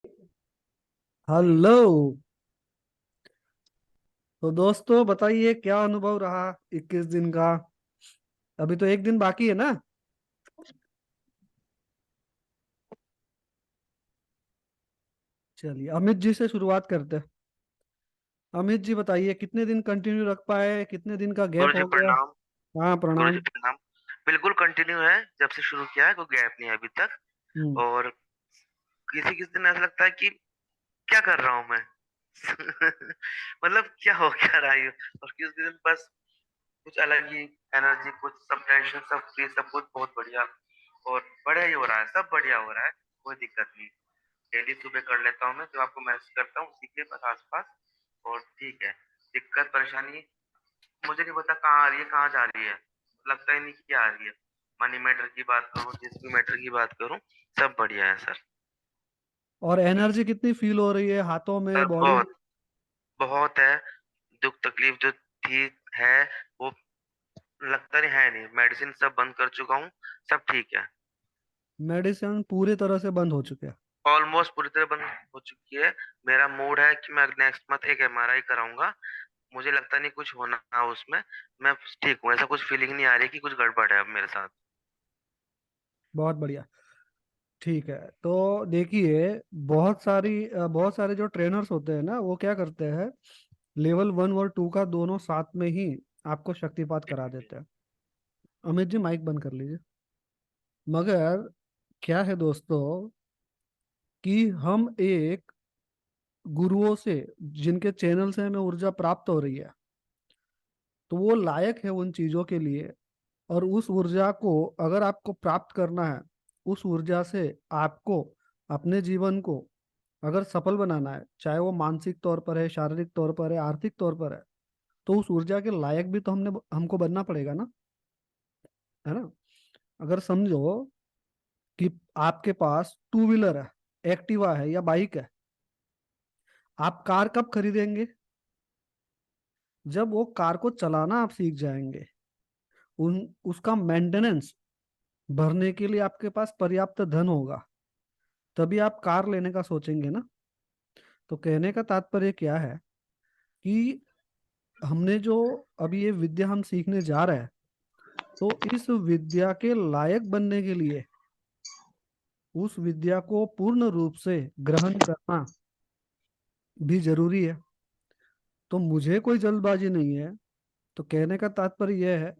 Hello. तो दोस्तों बताइए क्या अनुभव रहा 21 दिन का। अभी तो एक दिन बाकी है ना। चलिए अमित जी से शुरुआत करते हैं। अमित जी बताइए कितने दिन कंटिन्यू रख पाए, कितने दिन का गुरु गैप जी हो गया। प्रणाम। हाँ गुरु जी प्रणाम। प्रणाम। बिल्कुल कंटिन्यू है, जब से शुरू किया है कोई गैप नहीं है अभी तक। हम्म। और किसी किसी दिन ऐसा लगता है कि क्या कर रहा हूँ मैं। मतलब क्या हो क्या रहा है ये? और किसी दिन बस कुछ अलग ही एनर्जी, कुछ सब टेंशन, सब फ्री, सब कुछ बहुत बढ़िया। और बढ़िया ही हो रहा है, सब बढ़िया हो रहा है। कोई दिक्कत नहीं। डेली सुबह कर लेता हूँ मैं, जो आपको मैसेज करता हूँ उसी के बस आसपास। और ठीक है। दिक्कत परेशानी मुझे नहीं पता कहाँ आ रही है, कहाँ जा रही है। लगता ही नहीं कि आ रही है। मनी मैटर की बात करूँ, जिस भी मैटर की बात करूँ, सब बढ़िया है सर। और एनर्जी कितनी फील हो रही है हाथों में, सर बॉडी में। बहुत बहुत है। दुख तकलीफ जो थी है, वो लगता नहीं है, नहीं मेडिसिन सब बंद कर चुका हूँ। सब ठीक है। मेडिसिन पूरी तरह से बंद हो चुके हैं। ऑलमोस्ट पूरी तरह बंद हो चुकी है। मेरा मूड है कि मैं नेक्स्ट मंथ एक एमआरआई कराऊंगा। मुझे लगता नहीं कुछ होना है उसमें। मैं ठीक हूँ, ऐसा कुछ फीलिंग नहीं आ रही कि कुछ गड़बड़ है अब मेरे साथ। बहुत बढ़िया। ठीक है। तो देखिए बहुत सारे जो ट्रेनर्स होते हैं ना वो क्या करते हैं, लेवल 1 और 2 का दोनों साथ में ही आपको शक्तिपात करा देते हैं। अमित जी माइक बंद कर लीजिए। मगर क्या है दोस्तों कि हम एक गुरुओं से जिनके चैनल से हमें ऊर्जा प्राप्त हो रही है, तो वो लायक है उन चीजों के लिए। और उस ऊर्जा को अगर आपको प्राप्त करना है, उस ऊर्जा से आपको अपने जीवन को अगर सफल बनाना है, चाहे वो मानसिक तौर पर है, शारीरिक तौर पर है, आर्थिक तौर पर है, तो उस ऊर्जा के लायक भी तो हमको बनना पड़ेगा ना। है ना। अगर समझो कि आपके पास टू व्हीलर है, एक्टिवा है या बाइक है, आप कार कब खरीदेंगे? जब वो कार को चलाना आप सीख जाएंगे, उन उसका मेंटेनेंस भरने के लिए आपके पास पर्याप्त धन होगा, तभी आप कार लेने का सोचेंगे ना। तो कहने का तात्पर्य क्या है कि हमने जो अभी ये विद्या हम सीखने जा रहे हैं, तो इस विद्या के लायक बनने के लिए उस विद्या को पूर्ण रूप से ग्रहण करना भी जरूरी है। तो मुझे कोई जल्दबाजी नहीं है। तो कहने का तात्पर्य यह है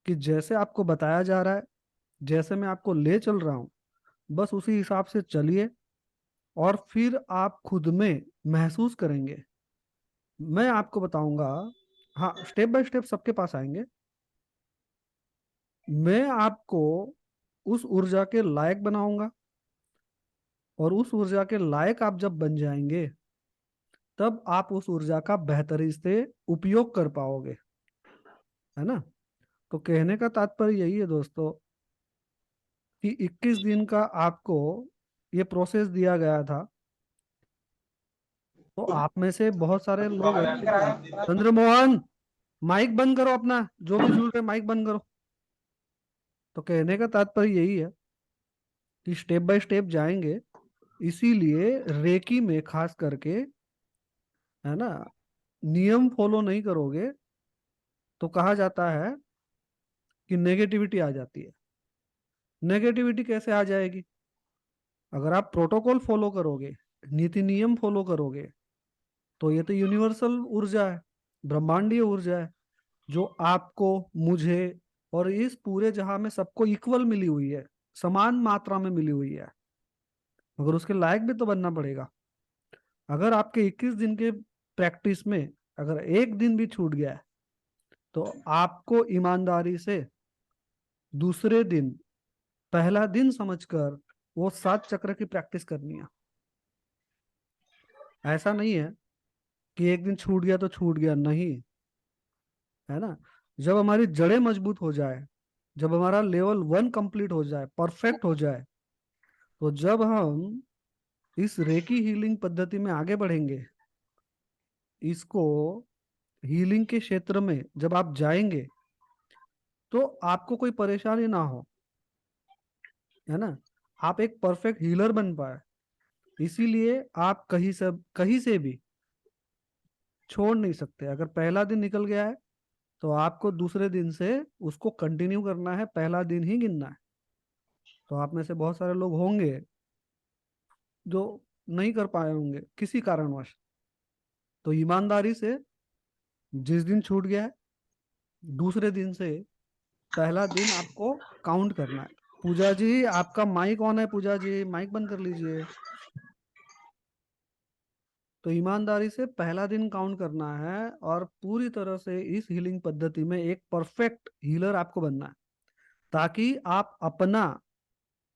कि जैसे आपको बताया जा रहा है, जैसे मैं आपको ले चल रहा हूँ, बस उसी हिसाब से चलिए। और फिर आप खुद में महसूस करेंगे। मैं आपको बताऊंगा। हाँ, स्टेप बाय स्टेप सबके पास आएंगे। मैं आपको उस ऊर्जा के लायक बनाऊंगा। और उस ऊर्जा के लायक आप जब बन जाएंगे, तब आप उस ऊर्जा का बेहतरी से उपयोग कर पाओगे। है ना। तो कहने का तात्पर्य यही है दोस्तों कि 21 दिन का आपको ये प्रोसेस दिया गया था। तो आप में से बहुत सारे लोग हैं। चंद्रमोहन, माइक बंद करो अपना, जो भी झूल रहे माइक बंद करो। तो कहने का तात्पर्य यही है कि स्टेप बाय स्टेप जाएंगे। इसीलिए रेकी में खास करके, है ना, नियम फॉलो नहीं करोगे तो कहा जाता है कि नेगेटिविटी आ जाती है। नेगेटिविटी कैसे आ जाएगी? अगर आप प्रोटोकॉल फॉलो करोगे, नीति नियम फॉलो करोगे, तो ये तो यूनिवर्सल ऊर्जा है, ब्रह्मांडीय ऊर्जा है, जो आपको, मुझे और इस पूरे जहां में सबको इक्वल मिली हुई है, समान मात्रा में मिली हुई है। मगर उसके लायक भी तो बनना पड़ेगा। अगर आपके 21 दिन के प्रैक्टिस में अगर एक दिन भी छूट गया है, तो आपको ईमानदारी से दूसरे दिन पहला दिन समझकर वो 7 चक्र की प्रैक्टिस करनी है। ऐसा नहीं है कि एक दिन छूट गया तो छूट गया, नहीं। है ना। जब हमारी जड़ें मजबूत हो जाए, जब हमारा लेवल 1 कंप्लीट हो जाए, परफेक्ट हो जाए, तो जब हम इस रेकी हीलिंग पद्धति में आगे बढ़ेंगे, इसको हीलिंग के क्षेत्र में जब आप जाएंगे, तो आपको कोई परेशानी ना हो। है ना। आप एक परफेक्ट हीलर बन पाए। इसीलिए आप कहीं से भी छोड़ नहीं सकते। अगर पहला दिन निकल गया है तो आपको दूसरे दिन से उसको कंटिन्यू करना है, पहला दिन ही गिनना है। तो आप में से बहुत सारे लोग होंगे जो नहीं कर पाए होंगे किसी कारणवश। तो ईमानदारी से जिस दिन छूट गया है दूसरे दिन से पहला दिन आपको काउंट करना है। पूजा जी, आपका माइक ऑन है, पूजा जी माइक बंद कर लीजिए। तो ईमानदारी से पहला दिन काउंट करना है और पूरी तरह से इस हीलिंग पद्धति में एक परफेक्ट हीलर आपको बनना है, ताकि आप अपना,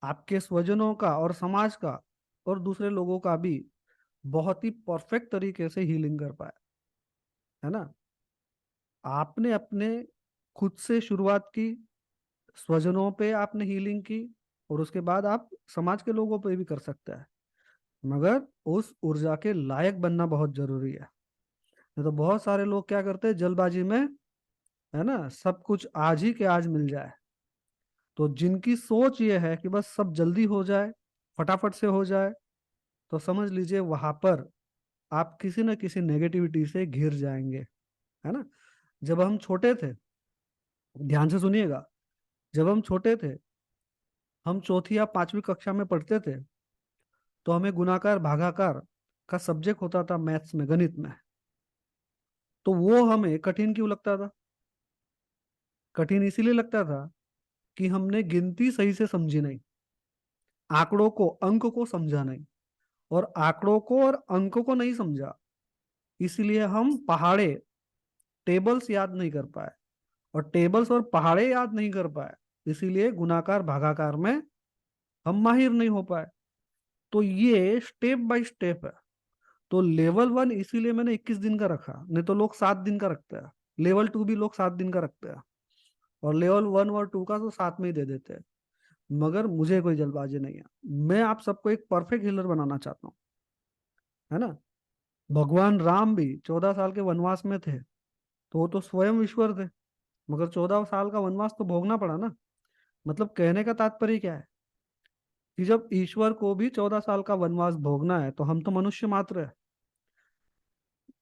आपके स्वजनों का और समाज का और दूसरे लोगों का भी बहुत ही परफेक्ट तरीके से हीलिंग कर पाए, है ना। आपने अपने खुद से शुरुआत की, स्वजनों पे आपने हीलिंग की, और उसके बाद आप समाज के लोगों पे भी कर सकते हैं। मगर उस ऊर्जा के लायक बनना बहुत जरूरी है। नहीं तो बहुत सारे लोग क्या करते हैं जल्दबाजी में, है ना, सब कुछ आज ही के आज मिल जाए। तो जिनकी सोच ये है कि बस सब जल्दी हो जाए, फटाफट से हो जाए, तो समझ लीजिए वहां पर आप किसी न किसी नेगेटिविटी से घिर जाएंगे, है ना। जब हम छोटे थे, ध्यान से सुनिएगा, जब हम छोटे थे, हम चौथी या पांचवी कक्षा में पढ़ते थे, तो हमें गुणाकार भागाकार का सब्जेक्ट होता था मैथ्स में, गणित में। तो वो हमें कठिन क्यों लगता था? कठिन इसीलिए लगता था कि हमने गिनती सही से समझी नहीं, आंकड़ों को, अंक को समझा नहीं, और आंकड़ों को और अंक को नहीं समझा, इसलिए हम पहाड़े, टेबल्स याद नहीं कर पाए, और टेबल्स और पहाड़े याद नहीं कर पाए, इसीलिए गुणाकार भागाकार में हम माहिर नहीं हो पाए। तो ये स्टेप बाय स्टेप है। तो लेवल 1 इसीलिए मैंने 21 दिन का रखा, नहीं तो लोग 7 दिन का रखते हैं। लेवल 2 भी लोग 7 दिन का रखते हैं, और लेवल 1 और 2 का तो साथ में ही दे देते हैं। मगर मुझे कोई जल्दबाजी नहीं है, मैं आप सबको एक परफेक्ट हीलर बनाना चाहता हूँ, है ना। भगवान राम भी 14 साल के वनवास में थे, तो वो तो स्वयं ईश्वर थे, मगर 14 साल का वनवास तो भोगना पड़ा ना। मतलब कहने का तात्पर्य क्या है कि जब ईश्वर को भी 14 साल का वनवास भोगना है, तो हम तो मनुष्य मात्र है।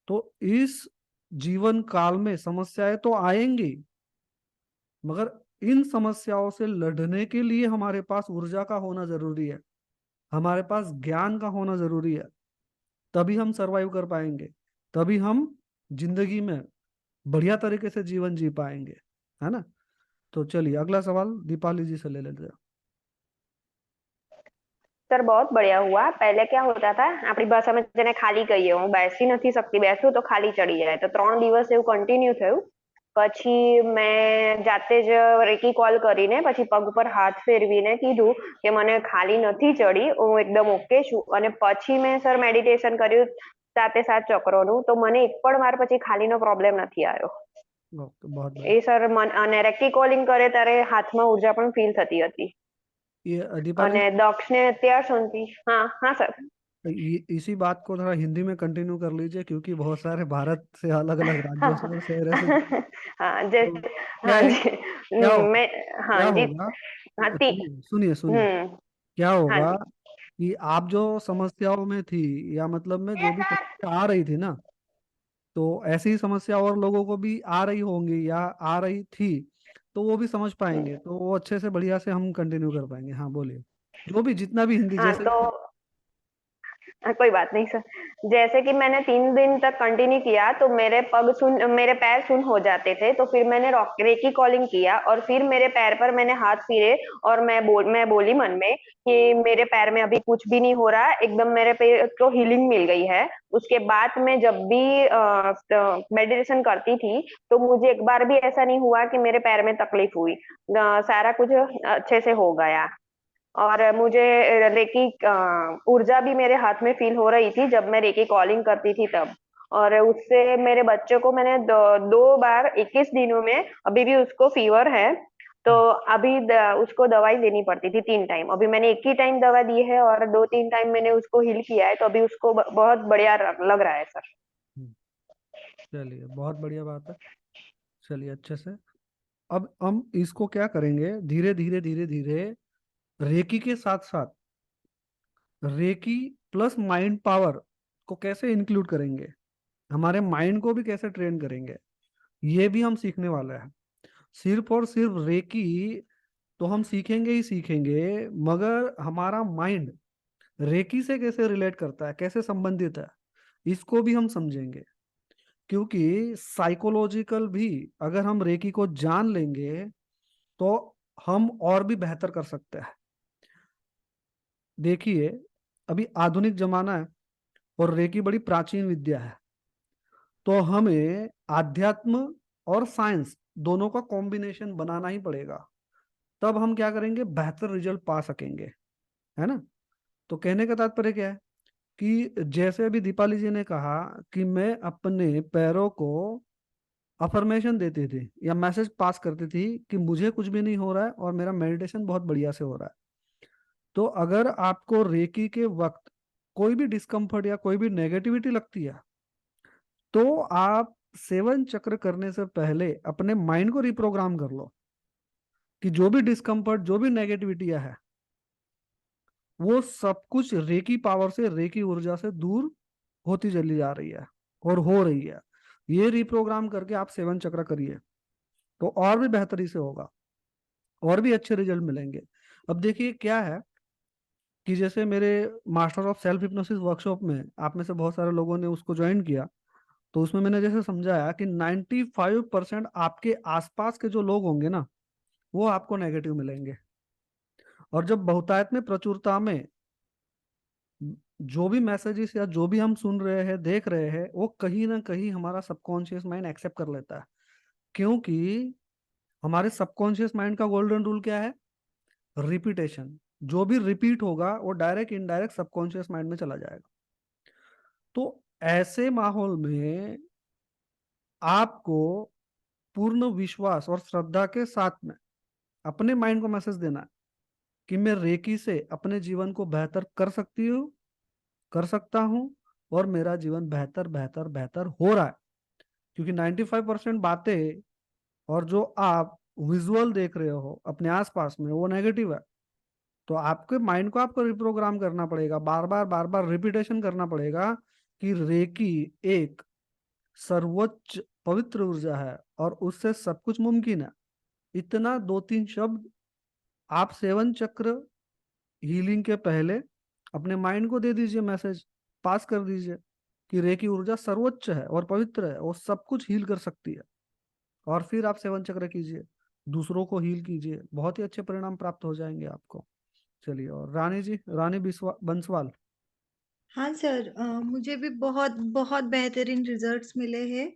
तो इस जीवन काल में समस्याएं तो आएंगी, मगर इन समस्याओं से लड़ने के लिए हमारे पास ऊर्जा का होना जरूरी है, हमारे पास ज्ञान का होना जरूरी है। तभी हम सरवाइव कर पाएंगे, तभी हम जिंदगी में बढ़िया तरीके से जीवन जी पाएंगे, है ना। तो चलिए अगला सवाल दीपाली जी से ले लेते हैं। સર बहुत बढ़िया हुआ। पहले क्या होता था આપણી ભાષામાં જેને ખાલી કહીએ, હું બેસી નથી શકતી, બેસું તો ખાલી ચડી જાય, તો 3 દિવસ એવું કન્ટિન્યુ થયું। પછી મેં જાતે જ રેકી કોલ કરીને પછી પગ પર હાથ ફેરવીને કીધું કે મને ખાલી નથી ચડી, હું એકદમ ઓકે છું। અને પછી મેં સર મેડિટેશન કર્યું 7 ચક્રોનું, તો મને એક પણ વાર પછી ખાલીનો પ્રોબ્લેમ નથી આવ્યો। तो बहुत એ बढ़िया। સર અને રેકી કોલિંગ કરે ત્યારે હાથમાં ઉર્જા પણ ફીલ થતી હતી। ये दीपाली અને દક્ષને અત્યાર સુધી, हाँ हाँ सर। इसी बात को थोड़ा हिंदी में कंटिन्यू कर लीजिए, क्योंकि बहुत सारे भारत से अलग अलग राज्यों से और शहर से। हाँ तो जैसे, क्या हाँ है, जी। क्या होगा, मैं, हाँ क्या जी। होगा, हाँ सुनिए सुनिए सुनिए, हम्म। क्या हाँ होगा जी। कि आप जो समस्याओं में थी, या मतलब में जो भी समस्या आ रही थी ना, तो ऐसी ही समस्या और लोगों को भी आ रही होंगी या आ रही थी, तो वो भी समझ पाएंगे, तो वो अच्छे से बढ़िया से हम कंटिन्यू कर पाएंगे। हाँ बोलिए, जो भी जितना भी हिंदी हाँ जैसे तो भी। कोई बात नहीं सर। जैसे कि मैंने 3 दिन तक कंटिन्यू किया तो मेरे पैर सुन हो जाते थे, तो फिर मैंने रेकी कॉलिंग किया और फिर मेरे पैर पर मैंने हाथ फिरे। और मैं बोली मन में कि मेरे पैर में अभी कुछ भी नहीं हो रहा है, एकदम मेरे पैर को हीलिंग मिल गई है। उसके बाद मैं जब भी मेडिटेशन करती थी तो मुझे एक बार भी ऐसा नहीं हुआ कि मेरे पैर में तकलीफ हुई। सारा कुछ अच्छे से हो गया। और मुझे रेकी ऊर्जा भी मेरे हाथ में फील हो रही थी जब मैं रेकी कॉलिंग करती थी तब। और उससे मेरे बच्चे को मैंने 2 बार 21 दिनों में, अभी भी उसको फीवर है, तो अभी उसको दवाई लेनी पड़ती थी 3 टाइम। अभी मैंने एक ही टाइम दवा दी है और 2-3 टाइम मैंने उसको हील किया है, तो अभी उसको बहुत बढ़िया लग रहा है सर। हम्म, चलिए बहुत बढ़िया बात है। चलिए अच्छे से, अब हम इसको क्या करेंगे, धीरे धीरे धीरे धीरे रेकी के साथ साथ रेकी प्लस माइंड पावर को कैसे इंक्लूड करेंगे, हमारे माइंड को भी कैसे ट्रेन करेंगे, ये भी हम सीखने वाले हैं। सिर्फ और सिर्फ रेकी तो हम सीखेंगे ही सीखेंगे, मगर हमारा माइंड रेकी से कैसे रिलेट करता है, कैसे संबंधित है, इसको भी हम समझेंगे। क्योंकि साइकोलॉजिकल भी अगर हम रेकी को जान लेंगे तो हम और भी बेहतर कर सकते हैं। देखिए, अभी आधुनिक जमाना है और रेकी बड़ी प्राचीन विद्या है, तो हमें आध्यात्म और साइंस दोनों का कॉम्बिनेशन बनाना ही पड़ेगा, तब हम क्या करेंगे, बेहतर रिजल्ट पा सकेंगे, है ना। तो कहने का तात्पर्य क्या है कि जैसे अभी दीपाली जी ने कहा कि मैं अपने पैरों को अफर्मेशन देती थी या मैसेज पास करती थी कि मुझे कुछ भी नहीं हो रहा है और मेरा मेडिटेशन बहुत बढ़िया से हो रहा है। तो अगर आपको रेकी के वक्त कोई भी डिस्कम्फर्ट या कोई भी नेगेटिविटी लगती है, तो आप सेवन चक्र करने से पहले अपने माइंड को रिप्रोग्राम कर लो कि जो भी डिस्कम्फर्ट, जो भी नेगेटिविटी है, वो सब कुछ रेकी पावर से, रेकी ऊर्जा से दूर होती चली जा रही है और हो रही है। ये रिप्रोग्राम करके आप सेवन चक्र करिए तो और भी बेहतरी से होगा, और भी अच्छे रिजल्ट मिलेंगे। अब देखिए क्या है कि जैसे मेरे master of self hypnosis workshop में आप में से बहुत सारे लोगों ने उसको ज्वाइन किया, तो उसमें मैंने जैसे समझाया कि 95% आपके आसपास के जो लोग होंगे ना, वो आपको नेगेटिव मिलेंगे। और जब बहुतायत में, प्रचुरता में जो भी मैसेजेस या जो भी हम सुन रहे हैं, देख रहे हैं, वो कहीं ना कहीं हमारा सबकॉन्शियस माइंड एक्सेप्ट कर लेता है। क्योंकि हमारे सबकॉन्शियस माइंड का गोल्डन रूल क्या है, रिपीटेशन। जो भी रिपीट होगा वो डायरेक्ट इनडायरेक्ट सबकॉन्शियस माइंड में चला जाएगा। तो ऐसे माहौल में आपको पूर्ण विश्वास और श्रद्धा के साथ में अपने माइंड को मैसेज देना है कि मैं रेकी से अपने जीवन को बेहतर कर सकती हूँ, कर सकता हूँ, और मेरा जीवन बेहतर बेहतर बेहतर हो रहा है। क्योंकि 95% बातें और जो आप विजुअल देख रहे हो अपने आसपास में, वो नेगेटिव है। तो आपके माइंड को आपको रिप्रोग्राम करना पड़ेगा, बार बार रिपीटेशन करना पड़ेगा कि रेकी एक सर्वोच्च पवित्र ऊर्जा है और उससे सब कुछ मुमकिन है। इतना 2-3 शब्द आप सेवन चक्र हीलिंग के पहले अपने माइंड को दे दीजिए, मैसेज पास कर दीजिए कि रेकी ऊर्जा सर्वोच्च है और पवित्र है और सब कुछ हील कर सकती है। और फिर आप सेवन चक्र कीजिए, दूसरों को हील कीजिए, बहुत ही अच्छे परिणाम प्राप्त हो जाएंगे आपको। चलिए, और रानी जी, रानी बंसवाल। हाँ सर, मुझे भी बहुत बहुत बेहतरीन रिजल्ट्स मिले हैं।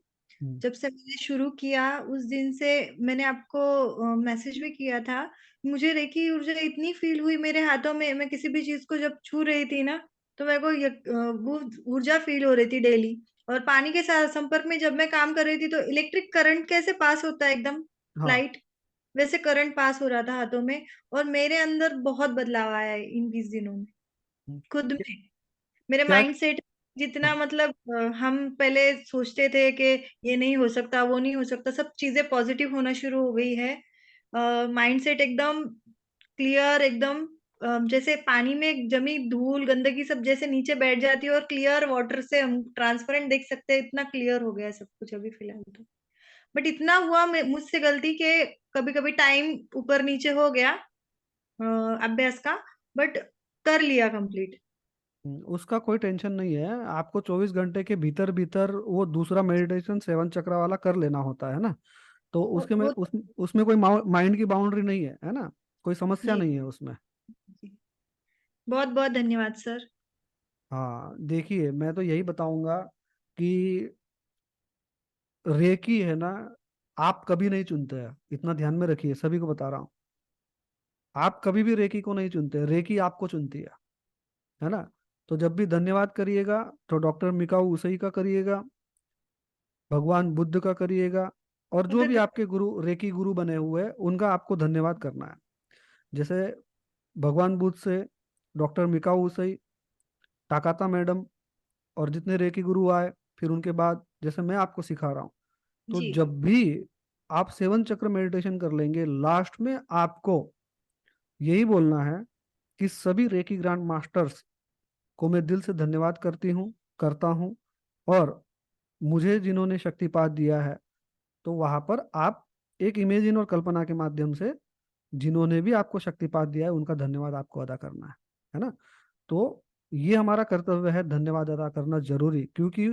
हम्म। जब से मैंने शुरू किया उस दिन से मैंने आपको मैसेज भी किया था। मुझे रेकी ऊर्जा इतनी फील हुई मेरे हाथों में, मैं किसी भी चीज को जब छू रही थी ना, तो मेरे को वो ऊर्जा फील हो रही थी डेली। और पानी के साथ संपर्क में जब मैं काम कर रही थी, तो इलेक्ट्रिक करंट कैसे पास होता है एकदम हाँ। लाइट, वैसे करंट पास हो रहा था हाथों में। और मेरे अंदर बहुत बदलाव आया है इन 20 दिनों में, हम्म। खुद में। मेरे क्या? माइंड सेट जितना हाँ। मतलब हम पहले सोचते थे कि ये नहीं हो सकता, वो नहीं हो सकता, सब चीजें पॉजिटिव होना शुरू हो गई है। माइंड सेट एकदम क्लियर, एकदम जैसे पानी में जमी धूल गंदगी सब जैसे नीचे बैठ जाती है और क्लियर वाटर से हम ट्रांसपेरेंट देख सकते हैं, इतना क्लियर हो गया है सब कुछ अभी फिलहाल तो। बट इतना हुआ मुझसे गलती के कभी कभी टाइम ऊपर नीचे हो गया अभ्यास का, बट कर लिया कंप्लीट। उसका कोई टेंशन नहीं है, आपको 24 घंटे के भीतर भीतर वो दूसरा मेडिटेशन सेवन चक्र वाला कर लेना होता है ना। तो वो उसके में वो उसमें कोई माइंड की बाउंड्री नहीं है ना, कोई समस्या जी नहीं है उसमें। जी, बहुत बहुत धन्यवाद सर। हाँ, देखिए, मैं तो यही बताऊंगा कि रेकी है ना, आप कभी नहीं चुनते हैं, इतना ध्यान में रखिए, सभी को बता रहा हूँ। आप कभी भी रेकी को नहीं चुनते, रेकी आपको चुनती है ना। तो जब भी धन्यवाद करिएगा तो डॉक्टर मिकाऊ उसे का करिएगा, भगवान बुद्ध का करिएगा, और जो भी उधर आपके गुरु, रेकी गुरु बने हुए हैं, उनका आपको धन्यवाद करना है। जैसे भगवान बुद्ध से डॉक्टर मिकाऊ उसे, टाकाता मैडम, और जितने रेकी गुरु आए, फिर उनके बाद जैसे मैं आपको सिखा रहा हूँ। तो जी जब भी आप सेवन चक्र मेडिटेशन कर लेंगे, लास्ट में आपको यही बोलना है कि सभी रेकी ग्रैंड मास्टर्स को मैं दिल से धन्यवाद करता हूँ। और मुझे जिन्होंने शक्तिपात दिया है, तो वहां पर आप एक इमेजिन और कल्पना के माध्यम से जिन्होंने भी आपको शक्तिपात दिया है उनका धन्यवाद आपको अदा करना है ना। तो ये हमारा कर्तव्य है, धन्यवाद अदा करना जरूरी, क्योंकि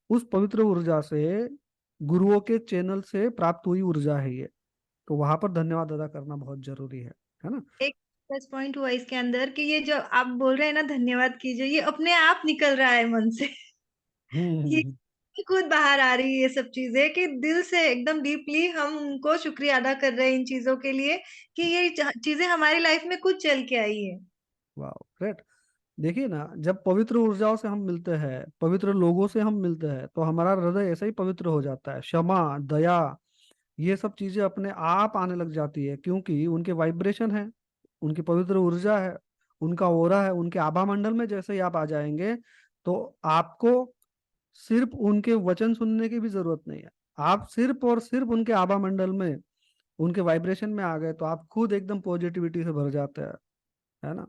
उस पवित्र ऊर्जा से, गुरुओं के चैनल से प्राप्त हुई ऊर्जा है ये। तो वहां पर धन्यवाद अदा करना बहुत जरूरी है ना। एक प्लस पॉइंट हुआ इसके अंदर कि ये जो आप बोल रहे हैं ना धन्यवाद कीजिए, ये अपने आप निकल रहा है मन से। ये हम्म। खुद बाहर आ रही है ये सब चीजें कि दिल से एकदम डीपली हम उनको शुक्रिया अदा कर रहे हैं इन चीजों के लिए कि ये चीजें हमारी लाइफ में खुद चल के आई है। वाह, ग्रेट। देखिए ना, जब पवित्र ऊर्जाओं से हम मिलते हैं, पवित्र लोगों से हम मिलते हैं, तो हमारा हृदय ऐसा ही पवित्र हो जाता है। क्षमा, दया, ये सब चीजें अपने आप आने लग जाती है, क्योंकि उनके वाइब्रेशन है, उनकी पवित्र ऊर्जा है, उनका ओरा है। उनके आभा मंडल में जैसे ही आप आ जाएंगे, तो आपको सिर्फ उनके वचन सुनने की भी जरूरत नहीं है। आप सिर्फ और सिर्फ उनके आभा मंडल में, उनके वाइब्रेशन में आ गए, तो आप खुद एकदम पॉजिटिविटी से भर जाते हैं, है ना।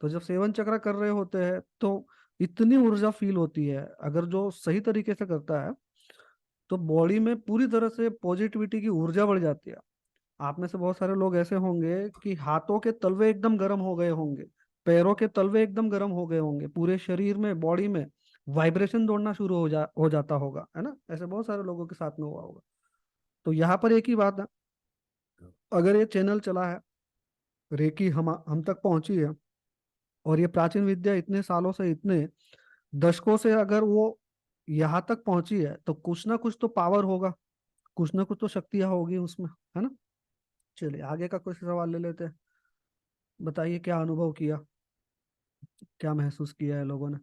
तो जब सेवन चक्र कर रहे होते हैं, तो इतनी ऊर्जा फील होती है, अगर जो सही तरीके से करता है, तो बॉडी में पूरी तरह से पॉजिटिविटी की ऊर्जा बढ़ जाती है। आप में से बहुत सारे लोग ऐसे होंगे कि हाथों के तलवे एकदम गर्म हो गए होंगे, पैरों के तलवे एकदम गर्म हो गए होंगे, पूरे शरीर में, बॉडी में वाइब्रेशन दौड़ना शुरू हो जाता होगा, है ना। ऐसे बहुत सारे लोगों के साथ में हुआ होगा। तो यहाँ पर एक ही बात है, अगर ये चैनल चला है, रेकी हम तक पहुंची है, और ये प्राचीन विद्या इतने सालों से, इतने दशकों से अगर वो यहाँ तक पहुंची है, तो कुछ ना कुछ तो पावर होगा, कुछ ना कुछ तो शक्तियां होगी उसमें, है ना। चलिए आगे का कुछ सवाल ले लेते हैं। बताइए, क्या अनुभव किया, क्या महसूस किया है लोगों ने।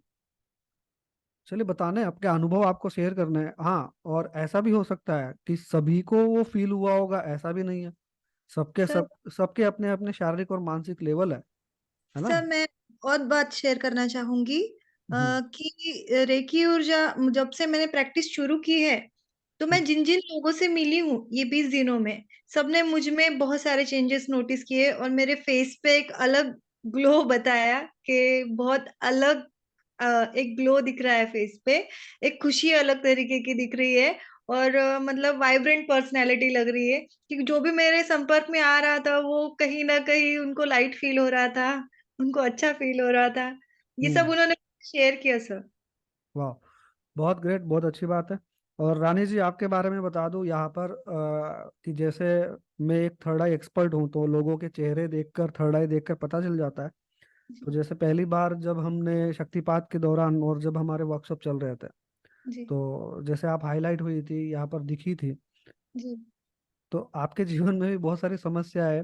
चलिए बताने, आपके अनुभव आपको शेयर करने हैं। हाँ, और ऐसा भी हो सकता है कि सभी को वो फील हुआ होगा, ऐसा भी नहीं है। सर सबके अपने अपने शारीरिक और मानसिक लेवल है ना। सर मैं और बात शेयर करना चाहूंगी हम्म। कि रेकी ऊर्जा जब से मैंने प्रैक्टिस शुरू की है, तो मैं जिन जिन लोगों से मिली हूँ ये 20 दिनों में, सबने मुझ में बहुत सारे चेंजेस नोटिस किए और मेरे फेस पे एक अलग ग्लो बताया कि बहुत अलग एक ग्लो दिख रहा है फेस पे। एक खुशी अलग तरीके की दिख रही है और मतलब वाइब्रेंट पर्सनैलिटी लग रही है कि जो भी मेरे संपर्क में आ रहा था वो कहीं ना कहीं उनको लाइट फील हो रहा था, उनको अच्छा फील हो रहा था। ये सब हम्म। उन्होंने शेयर किया सर। वाह, बहुत ग्रेट, बहुत अच्छी बात है। और रानी जी, आपके बारे में बता दूं यहाँ पर, कि जैसे मैं एक थर्ड आई एक्सपर्ट हूँ, तो लोगों के चेहरे देखकर, थर्ड आई देखकर पता चल जाता है। जी तो जैसे पहली बार जब हमने शक्तिपात के दौरान, और जब हमारे वर्कशॉप चल रहे थे, जी तो जैसे आप हाईलाइट हुई थी, यहाँ पर दिखी थी, जी तो आपके जीवन में भी बहुत सारी समस्याएं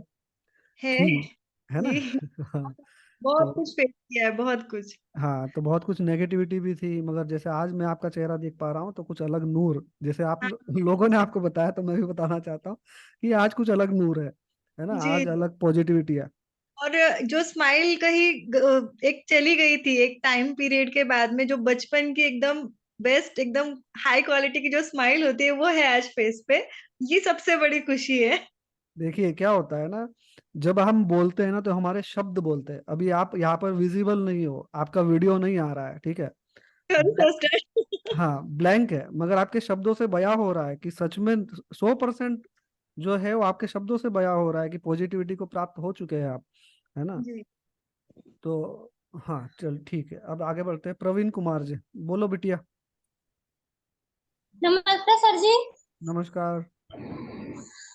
है थी, है ना। जी। हाँ। बहुत तो कुछ फेस किया है, बहुत कुछ। हाँ, तो बहुत कुछ नेगेटिविटी भी थी, मगर जैसे आज मैं आपका चेहरा देख पा रहा हूँ, तो कुछ अलग नूर, जैसे आप हाँ, लोगों ने आपको बताया, तो मैं भी बताना चाहता हूँ कि आज कुछ अलग नूर है ना, जी। आज अलग पॉजिटिविटी है। और जो स्माइल कहीं एक चली गई थी एक टाइम पीरियड के बाद में, जो बचपन की एकदम बेस्ट, एकदम हाई क्वालिटी की जो स्माइल होती है वो है आज फेस पे। ये सबसे बड़ी खुशी है। देखिए क्या होता है ना, जब हम बोलते हैं ना, तो हमारे शब्द बोलते हैं। अभी आप यहाँ पर विजिबल नहीं हो, आपका वीडियो नहीं आ रहा है, ठीक है, सॉरी सिस्टर। हाँ, ब्लैंक है, मगर आपके शब्दों से बयां हो रहा है कि सच में 100% जो है वो आपके शब्दों से बयां हो रहा है कि पॉजिटिविटी को प्राप्त हो चुके हैं आप, है ना। जी तो हाँ, चल ठीक है, अब आगे बढ़ते हैं। प्रवीण कुमार जी, बोलो बिटिया। नमस्ते सर जी। नमस्कार।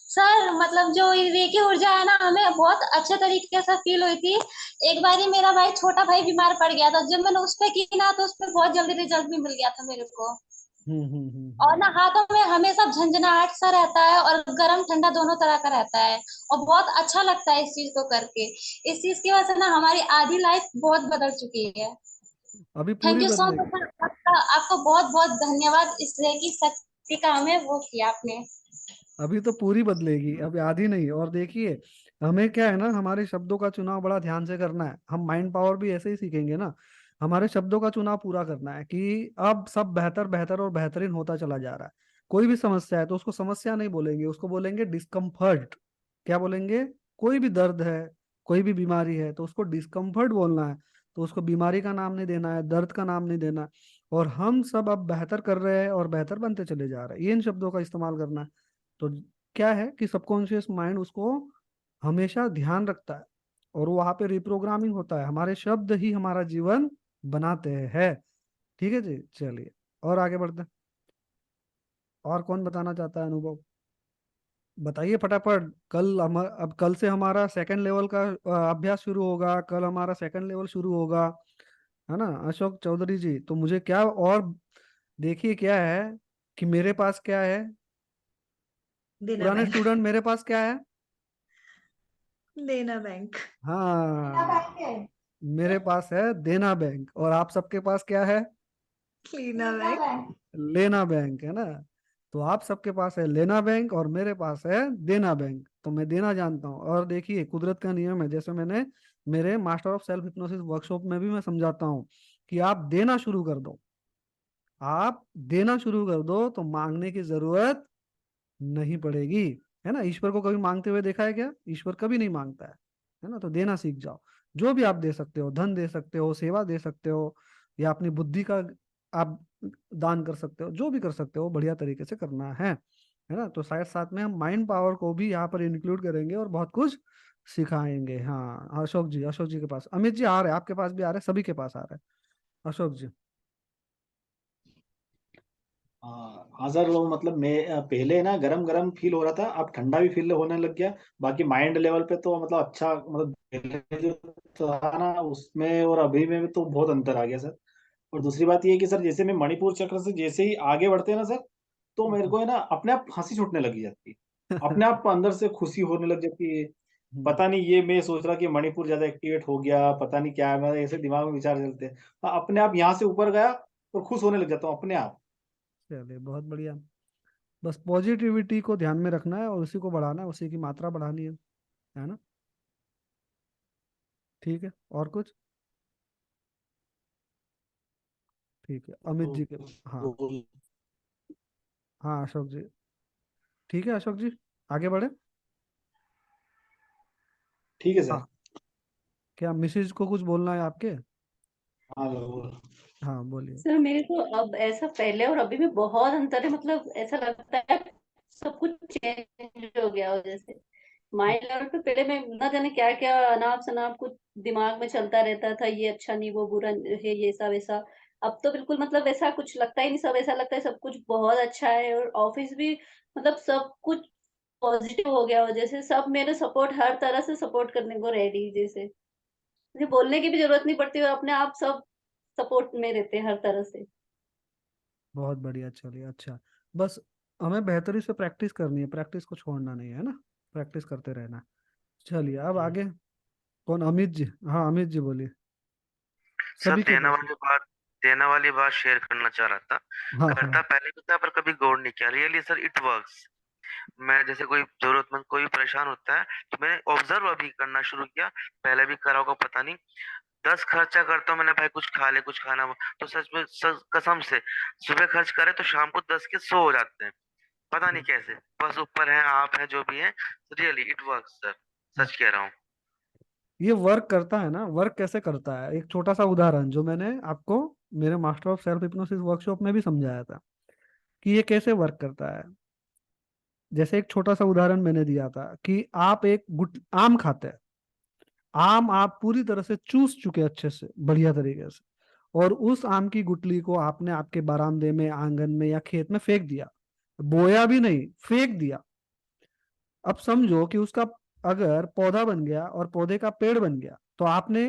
सर मतलब जो ये रेकी ऊर्जा है ना, हमें बहुत अच्छे तरीके से फील हुई थी। एक बार ही मेरा भाई, छोटा भाई बीमार पड़ गया था, जब मैंने उस पे की ना, तो उस पे बहुत जल्दी रिजल्ट भी मिल गया था मेरे को। और ना हाथों में हमेशा झंझनाहट सा रहता है और गर्म ठंडा दोनों तरह का रहता है, और बहुत अच्छा लगता है इस चीज को करके। इस चीज की वजह से ना हमारी आधी लाइफ बहुत बदल चुकी है। अभी थैंक पूरी यू सो बदलेगी। मच। आपको बहुत बहुत धन्यवाद इस रेकी शक्ति का हमें वो किया आपने। अभी तो पूरी बदलेगी, अभी आधी नहीं। और देखिए, हमें क्या है ना, हमारे शब्दों का चुनाव बड़ा ध्यान से करना है। हम माइंड पावर भी ऐसे ही सीखेंगे ना, हमारे शब्दों का चुनाव पूरा करना है कि अब सब बेहतर बेहतर और बेहतरीन होता चला जा रहा है। कोई भी समस्या है तो उसको समस्या नहीं बोलेंगे, उसको बोलेंगे डिस्कम्फर्ट। क्या बोलेंगे? कोई भी दर्द है, कोई भी बीमारी है, तो उसको डिस्कम्फर्ट बोलना है। तो उसको बीमारी का नाम नहीं देना है, दर्द का नाम नहीं देना। और हम सब अब बेहतर कर रहे हैं और बेहतर बनते चले जा रहे हैं, ये इन शब्दों का इस्तेमाल करना है। तो क्या है कि सबकॉन्शियस माइंड उसको हमेशा ध्यान रखता है, और वहां पे रिप्रोग्रामिंग होता है, हमारे शब्द ही हमारा जीवन बनाते हैं। ठीक है जी, चलिए और आगे बढ़ते हैं। और कौन बताना चाहता है अनुभव? बताइए फटाफट। अब कल से हमारा सेकंड लेवल का अभ्यास शुरू होगा, कल हमारा सेकंड लेवल शुरू होगा, है ना अशोक चौधरी जी? तो मुझे क्या और देखिए क्या है कि मेरे पास क्या है, देना पुराने बैंक। स्टूडेंट मेरे पास क्या है? देना बैंक। हाँ, मेरे पास है देना बैंक, और आप सबके पास क्या है? लीना बैंक। लेना बैंक, है ना? तो आप सबके पास है लेना बैंक और मेरे पास है देना बैंक। तो मैं देना जानता हूँ, और देखिए कुदरत का नियम है, जैसे मैंने मेरे master of self hypnosis workshop में भी मैं समझाता हूँ कि आप देना शुरू कर दो। आप देना शुरू कर दो तो मांगने की जरूरत नहीं पड़ेगी। है ना? ईश्वर को कभी मांगते हुए देखा है क्या? ईश्वर कभी नहीं मांगता है ना? तो देना सीख जाओ। जो भी आप दे सकते हो, धन दे सकते हो, सेवा दे सकते हो, या अपनी बुद्धि का आप दान कर सकते हो, जो भी कर सकते हो बढ़िया तरीके से करना है ना? तो शायद साथ में हम माइंड पावर को भी यहाँ पर इंक्लूड करेंगे और बहुत कुछ सिखाएंगे। हाँ अशोक जी के पास, अमित जी आ रहे हैं, आपके पास भी आ रहे हैं, सभी के पास आ रहे हैं। अशोक जी। हाँ हाँ सर, वो मतलब मैं पहले ना गरम गरम फील हो रहा था, अब ठंडा भी फील होने लग गया। बाकी माइंड लेवल पे तो मतलब अच्छा, मतलब पहले जो था ना उसमें और अभी में तो बहुत अंतर आ गया सर। और दूसरी बात ये है कि सर जैसे मैं मणिपुर चक्र से जैसे ही आगे बढ़ते हैं ना सर, तो मेरे को है ना अपने आप हंसी छूटने लगी जाती है, अपने आप अंदर से खुशी होने लग जाती है। पता नहीं, ये मैं सोच रहा कि मणिपुर ज्यादा एक्टिवेट हो गया, पता नहीं क्या है, मेरे ऐसे दिमाग में विचार चलते हैं। हाँ, अपने आप यहाँ से ऊपर गया और खुश होने लग जाता हूँ अपने आप। चलिए बहुत बढ़िया। बस पॉजिटिविटी को ध्यान में रखना है और उसी को बढ़ाना है, उसी की मात्रा बढ़ानी है ना? ठीक है, और कुछ? ठीक है अमित तो जी के। हाँ वो- हाँ अशोक जी। ठीक है अशोक जी, आगे बढ़े। ठीक है सर। हाँ, क्या मिसेज को कुछ बोलना है आपके? हाँ वो- हाँ बोलिए। सर मेरे को अब ऐसा पहले और अभी में बहुत अंतर है, मतलब ऐसा लगता है सब कुछ चेंज हो गया हो जैसे। माइंड लेवल पे पहले मैं ना जाने क्या क्या अनाप शनाप कुछ दिमाग में चलता रहता था, ये अच्छा नहीं वो बुरा है ये सब वैसा। अब तो बिल्कुल मतलब ऐसा कुछ लगता ही नहीं, सब ऐसा लगता है सब कुछ बहुत अच्छा है, और ऑफिस भी मतलब सब कुछ पॉजिटिव हो गया हो जैसे। सब मेरे सपोर्ट हर तरह से सपोर्ट करने को रेडी जैसे, मुझे बोलने की भी जरूरत नहीं पड़ती और अपने आप सब सपोर्ट में रहते हैं हर तरह से। बहुत बढ़िया, चलिए अच्छा। बस हमें बेहतरी से प्रैक्टिस करनी है, प्रैक्टिस को छोड़ना नहीं है ना, प्रैक्टिस करते रहना है। चलिए अब आगे। कौन? अमित जी। हाँ अमित जी बोलिए। सर सभी के पास है। देना वाली बात शेयर करना चाह रहा था। हाँ हाँ। करता पहले भी था पर कभी गौर नहीं किया, रियली सर इट वर्क्स। मैं जैसे कोई जरूरतमंद कोई परेशान होता है तो मैंने ऑब्जर्व अभी करना शुरू किया, पहले भी करा होगा पता नहीं। 10 खर्चा करता हूँ मैंने, भाई कुछ खा ले कुछ खाना हो, तो सच में कसम से सुबह खर्च करे तो शाम को 10 के 100 हो जाते हैं, पता नहीं कैसे। बस ऊपर है आप है जो भी है, रियली इट वर्क्स सर, सच कह रहा हूँ। ये वर्क करता है ना? वर्क कैसे करता है, एक छोटा सा उदाहरण जो मैंने आपको मेरे master of self hypnosis workshop में भी समझाया था कि ये कैसे वर्क करता है। जैसे एक छोटा सा उदाहरण मैंने दिया था कि आप एक गुट आम खाते हैं, आम आप पूरी तरह से चूस चुके अच्छे से बढ़िया तरीके से, और उस आम की गुठली को आपने आपके बरामदे में, आंगन में या खेत में फेंक दिया। बोया भी नहीं, फेंक दिया। अब समझो कि उसका अगर पौधा बन गया और पौधे का पेड़ बन गया, तो आपने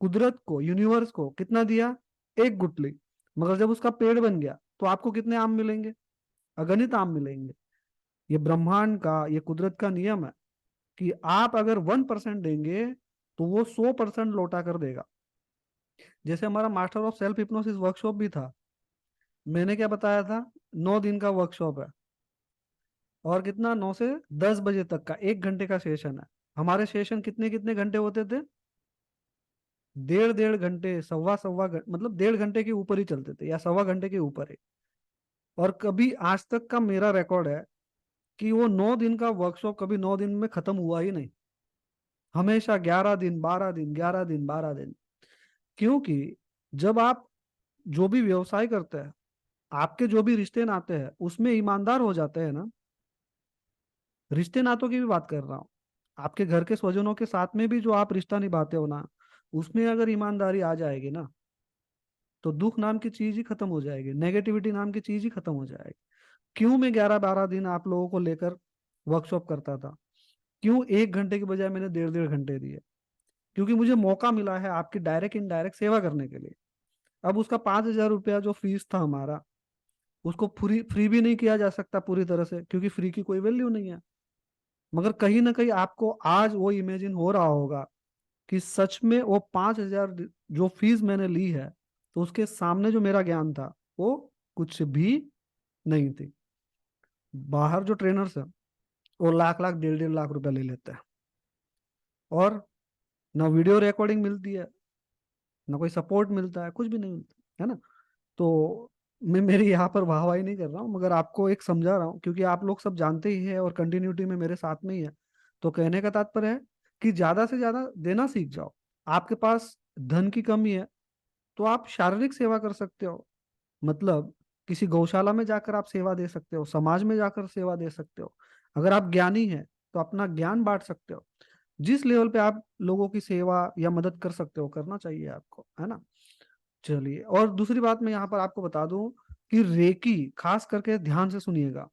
कुदरत को, यूनिवर्स को कितना दिया? एक गुठली। मगर जब उसका पेड़ बन गया तो आपको कितने आम मिलेंगे? अगणित आम मिलेंगे। ये ब्रह्मांड का, ये कुदरत का नियम है कि आप अगर 1% देंगे तो वो 100% लौटा कर देगा। जैसे हमारा master of self hypnosis workshop भी था, मैंने क्या बताया था? 9 दिन का वर्कशॉप है, और कितना, 9 से 10 बजे तक का 1 घंटे का सेशन है। हमारे सेशन कितने कितने घंटे होते थे? 1.5 1.5 घंटे, सवा सवा मतलब 1.5 घंटे के ऊपर ही चलते थे, या सवा घंटे के ऊपर ही। और कभी आज तक का मेरा रिकॉर्ड है कि वो 9 दिन का वर्कशॉप कभी 9 दिन में खत्म हुआ ही नहीं। हमेशा 11 दिन 12 दिन, 11 दिन 12 दिन। क्योंकि जब आप जो भी व्यवसाय करते हैं, आपके जो भी रिश्ते नाते हैं उसमें ईमानदार हो जाते हैं ना, रिश्ते नातों की भी बात कर रहा हूँ, आपके घर के स्वजनों के साथ में भी जो आप रिश्ता निभाते हो ना, उसमें अगर ईमानदारी आ जाएगी ना, तो दुख नाम की चीज ही खत्म हो जाएगी, नेगेटिविटी नाम की चीज ही खत्म हो जाएगी। क्यों मैं 11-12 दिन आप लोगों को लेकर वर्कशॉप करता था? क्यों 1 घंटे की बजाय मैंने 1.5-1.5 घंटे दिए? क्योंकि मुझे मौका मिला है आपकी डायरेक्ट इनडायरेक्ट सेवा करने के लिए। अब उसका 5,000 रुपया जो फीस था हमारा, उसको फ्री फ्री भी नहीं किया जा सकता पूरी तरह से, क्योंकि फ्री की कोई वैल्यू नहीं है। मगर कहीं ना कहीं आपको आज वो इमेजिन हो रहा होगा कि सच में वो 5,000 जो फीस मैंने ली है, तो उसके सामने जो मेरा ज्ञान था वो कुछ भी नहीं थी। बाहर जो ट्रेनर्स है वो लाख लाख 1.5-1.5 लाख रुपया ले लेते हैं, और ना वीडियो रिकॉर्डिंग मिलती है, ना कोई सपोर्ट मिलता है, कुछ भी नहीं मिलता है ना। तो मैं मेरी यहाँ पर वाहवाही नहीं कर रहा हूँ, मगर आपको एक समझा रहा हूँ, क्योंकि आप लोग सब जानते ही है और कंटिन्यूटी में मेरे साथ में ही है। तो कहने का तात्पर्य है कि ज्यादा से ज्यादा देना सीख जाओ। आपके पास धन की कमी है तो आप शारीरिक सेवा कर सकते हो, मतलब किसी गौशाला में जाकर आप सेवा दे सकते हो, समाज में जाकर सेवा दे सकते हो। अगर आप ज्ञानी हैं तो अपना ज्ञान बांट सकते हो। जिस लेवल पे आप लोगों की सेवा या मदद कर सकते हो करना चाहिए आपको, है ना। चलिए, और दूसरी बात मैं यहाँ पर आपको बता दूं कि रेकी, खास करके ध्यान से सुनिएगा,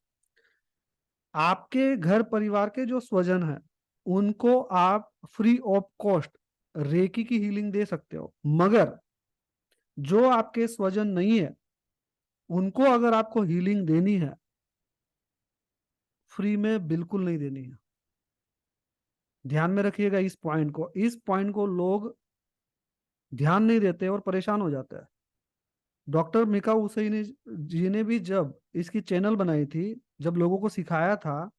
आपके घर परिवार के जो स्वजन हैं उनको आप फ्री ऑफ कॉस्ट रेकी की हीलिंग दे सकते हो, मगर जो आपके स्वजन नहीं है उनको अगर आपको हीलिंग देनी है, फ्री में बिल्कुल नहीं देनी है। ध्यान में रखिएगा इस पॉइंट को लोग ध्यान नहीं देते और परेशान हो जाते हैं। डॉक्टर मिका हुसैनी जी ने भी जब इसकी चैनल बनाई थी, जब लोगों को सिखाया था,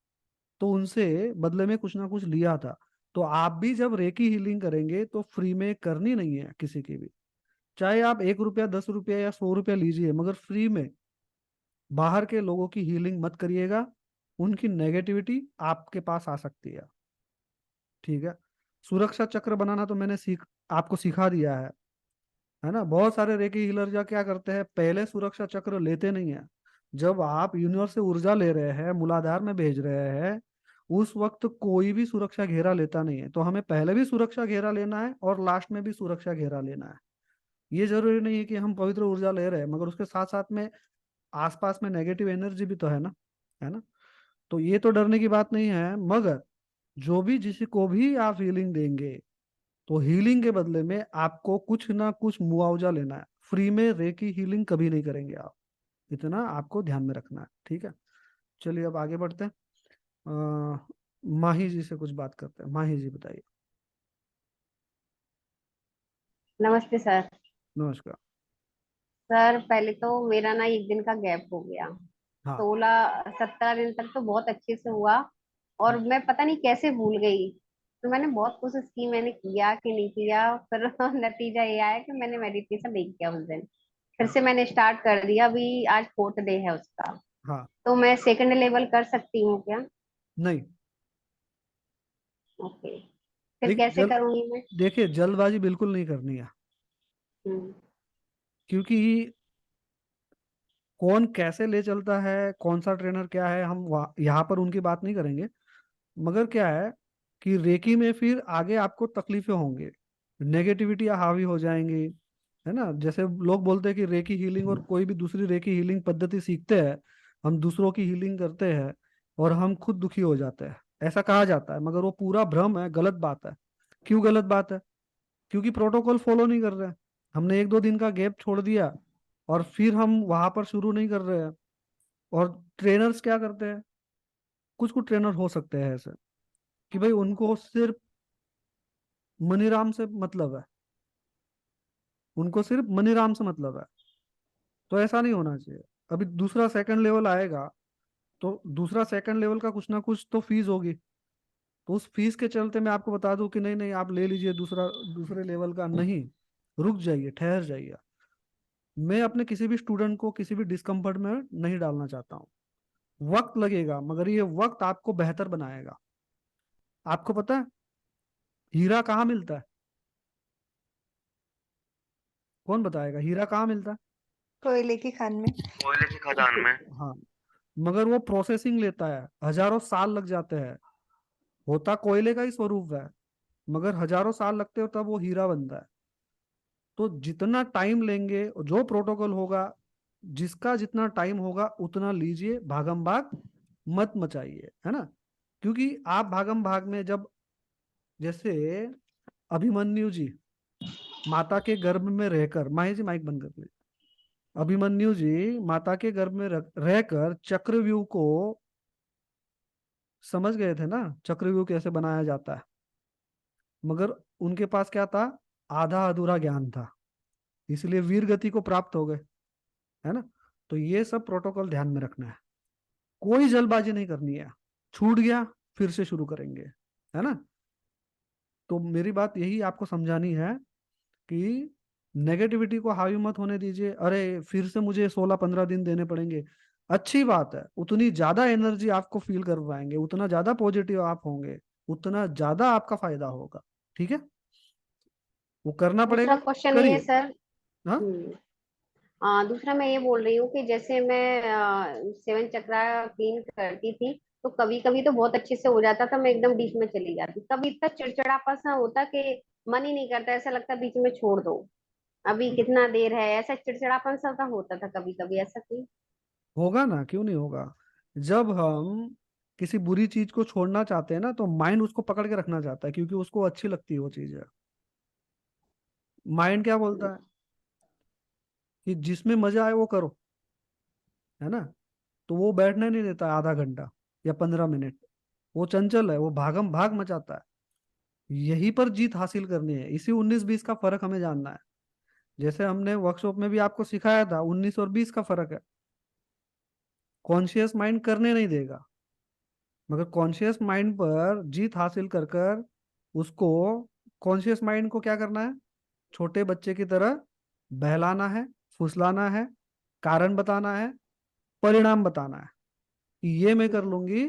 तो उनसे बदले में कुछ ना कुछ लिया था। तो आप भी जब रेकी हीलिंग करेंगे तो फ्री में करनी नहीं है किसी की भी, चाहे आप 1 रुपया, 10 रुपया या 100 रुपया लीजिए, मगर फ्री में बाहर के लोगों की हीलिंग मत करिएगा। उनकी नेगेटिविटी आपके पास आ सकती है, ठीक है। सुरक्षा चक्र बनाना तो मैंने आपको सिखा दिया है ना। बहुत सारे रेकी हीलर जा क्या करते हैं, पहले सुरक्षा चक्र लेते नहीं है। जब आप यूनिवर्स से ऊर्जा ले रहे हैं, मूलाधार में भेज रहे हैं, उस वक्त कोई भी सुरक्षा घेरा लेता नहीं है। तो हमें पहले भी सुरक्षा घेरा लेना है और लास्ट में भी सुरक्षा घेरा लेना है। ये जरूरी नहीं है कि हम पवित्र ऊर्जा ले रहे हैं मगर उसके साथ साथ में आसपास में नेगेटिव एनर्जी भी तो है ना, है ना। तो ये तो डरने की बात नहीं है, मगर जो भी जिसी को भी आप हीलिंग देंगे तो हीलिंग के बदले में आपको कुछ ना कुछ मुआवजा लेना है। फ्री में रेकी हीलिंग कभी नहीं करेंगे आप, इतना आपको ध्यान में रखना है, ठीक है। चलिए अब आगे बढ़ते हैं। माही जी से कुछ बात करते हैं। माही जी बताइए। नमस्ते सर। नमस्कार। सर पहले तो मेरा ना एक दिन का गैप हो गया। हाँ। 16-17 दिन तक तो बहुत अच्छे से हुआ, और मैं पता नहीं कैसे भूल गई। तो मैंने बहुत कोशिश की, मैंने किया कि नहीं किया, फिर नतीजा ये आया कि मैंने मेडिटेशन नहीं किया उस दिन। फिर हाँ। से मैंने स्टार्ट कर दिया, अभी आज 4th डे है उसका। हाँ। तो मैं सेकंड लेवल कर सकती हूँ क्या? नहीं। ओके। फिर देखिए कैसे करूंगी मैं? देखिए जल्दबाजी बिल्कुल नहीं करनी है, हम्म। क्योंकि कौन कैसे ले चलता है, कौन सा ट्रेनर क्या है, हम यहाँ पर उनकी बात नहीं करेंगे। मगर क्या है कि रेकी में फिर आगे आपको तकलीफें होंगी, नेगेटिविटी हावी हो जाएंगी, है ना। जैसे लोग बोलते हैं कि रेकी हीलिंग और कोई भी दूसरी रेकी हीलिंग पद्धति सीखते हैं, हम दूसरों की हीलिंग करते हैं और हम खुद दुखी हो जाते हैं, ऐसा कहा जाता है। मगर वो पूरा भ्रम है, गलत बात है। क्यों गलत बात है? क्योंकि प्रोटोकॉल फॉलो नहीं कर रहे हैं। हमने 1-2 दिन का गैप छोड़ दिया और फिर हम वहां पर शुरू नहीं कर रहे हैं। और ट्रेनर्स क्या करते हैं, कुछ कुछ ट्रेनर हो सकते हैं ऐसे कि भाई उनको सिर्फ मनीराम से मतलब है, उनको सिर्फ मनीराम से मतलब है। तो ऐसा नहीं होना चाहिए। अभी दूसरा सेकंड लेवल आएगा तो दूसरा सेकंड लेवल का कुछ ना कुछ तो फीस होगी। तो उस फीस के चलते मैं आपको बता दूं कि नहीं नहीं आप ले लीजिए दूसरे लेवल का, नहीं, रुक जाइए, ठहर जाइए। मैं अपने किसी भी स्टूडेंट को किसी भी डिस्कम्फर्ट में नहीं डालना चाहता हूँ। वक्त लगेगा मगर ये वक्त आपको बेहतर बनाएगा। आपको पता है हीरा कहाँ मिलता है? कौन बताएगा हीरा कहाँ मिलता है? कोयले की खान में। कोयले की खदान में। हाँ, मगर वो प्रोसेसिंग लेता है, हजारों साल लग जाते हैं। होता कोयले का ही स्वरूप है, मगर हजारों साल लगते हो तब वो हीरा बनता है। तो जितना टाइम लेंगे, जो प्रोटोकॉल होगा, जिसका जितना टाइम होगा उतना लीजिए, भागम भाग मत मचाइए, है ना। क्योंकि आप भागम भाग में जब, जैसे अभिमन्यु जी माता के गर्भ में रहकर, माही जी माइक बंद कर लीजिए। अभिमन्यु जी माता के गर्भ में रहकर चक्रव्यूह को समझ गए थे ना, चक्रव्यूह कैसे बनाया जाता है। मगर उनके पास क्या था? आधा अधूरा ज्ञान था, इसलिए वीर गति को प्राप्त हो गए, है ना। तो ये सब प्रोटोकॉल ध्यान में रखना है, कोई जल्दबाजी नहीं करनी है। छूट गया फिर से शुरू करेंगे, है ना। तो मेरी बात यही आपको समझानी है कि नेगेटिविटी को हावी मत होने दीजिए। अरे फिर से मुझे 16-15 दिन देने पड़ेंगे, अच्छी बात है। उतनी ज्यादा एनर्जी आपको फील कर पाएंगे, उतना ज्यादा पॉजिटिव आप होंगे, उतना ज्यादा आपका फायदा होगा। ठीक है, वो करना दूसरा पड़ेगा, क्वेश्चन ये है करिए। सर। हाँ, दूसरा मैं ये बोल रही हूँ कि जैसे मैं सेवन चक्रा क्लीन करती थी, तो कभी कभी तो बहुत अच्छे से हो जाता था, मैं एकदम बीच में चली जाती, कभी इतना चिड़चिड़ापन सा होता कि मन ही नहीं करता, ऐसा लगता बीच में छोड़ दो, अभी कितना देर है, ऐसा चिड़चिड़ापन सा होता था कभी कभी, ऐसा क्यों? होगा ना, क्यों नहीं होगा। जब हम किसी बुरी चीज को छोड़ना चाहते हैं ना, तो माइंड उसको पकड़ के रखना चाहता है, क्योंकि उसको अच्छी लगती है वो चीज है। माइंड क्या बोलता है कि जिसमें मजा आए वो करो, है ना। तो वो बैठने नहीं देता आधा घंटा या 15 मिनट, वो चंचल है, वो भागम भाग मचाता है। यही पर जीत हासिल करनी है, इसी 19-20 का फर्क हमें जानना है। जैसे हमने वर्कशॉप में भी आपको सिखाया था, 19 और 20 का फर्क है। कॉन्शियस माइंड करने नहीं देगा, मगर कॉन्शियस माइंड पर जीत हासिल कर कर उसको, कॉन्शियस माइंड को क्या करना है? छोटे बच्चे की तरह बहलाना है, फुसलाना है, कारण बताना है, परिणाम बताना है कि ये मैं कर लूंगी,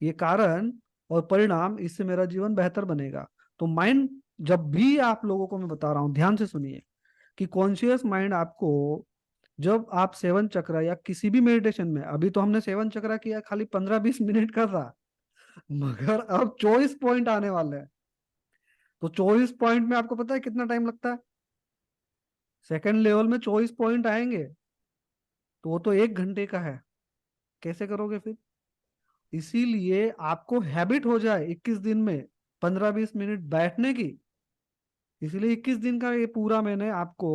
ये कारण और परिणाम, इससे मेरा जीवन बेहतर बनेगा। तो माइंड, जब भी आप लोगों को मैं बता रहा हूं ध्यान से सुनिए, कि कॉन्शियस माइंड आपको, जब आप सेवन चक्र या किसी भी मेडिटेशन में, अभी तो हमने सेवन चक्र किया खाली 15-20 मिनट का था, मगर अब 24 पॉइंट आने वाले हैं। तो 24 पॉइंट में आपको पता है कितना टाइम लगता है? सेकंड लेवल में 24 पॉइंट आएंगे, तो वो तो 1 घंटे का है। कैसे करोगे फिर? इसीलिए आपको हैबिट हो जाए 21 दिन में 15-20 मिनट बैठने की। इसीलिए 21 दिन का ये पूरा मैंने आपको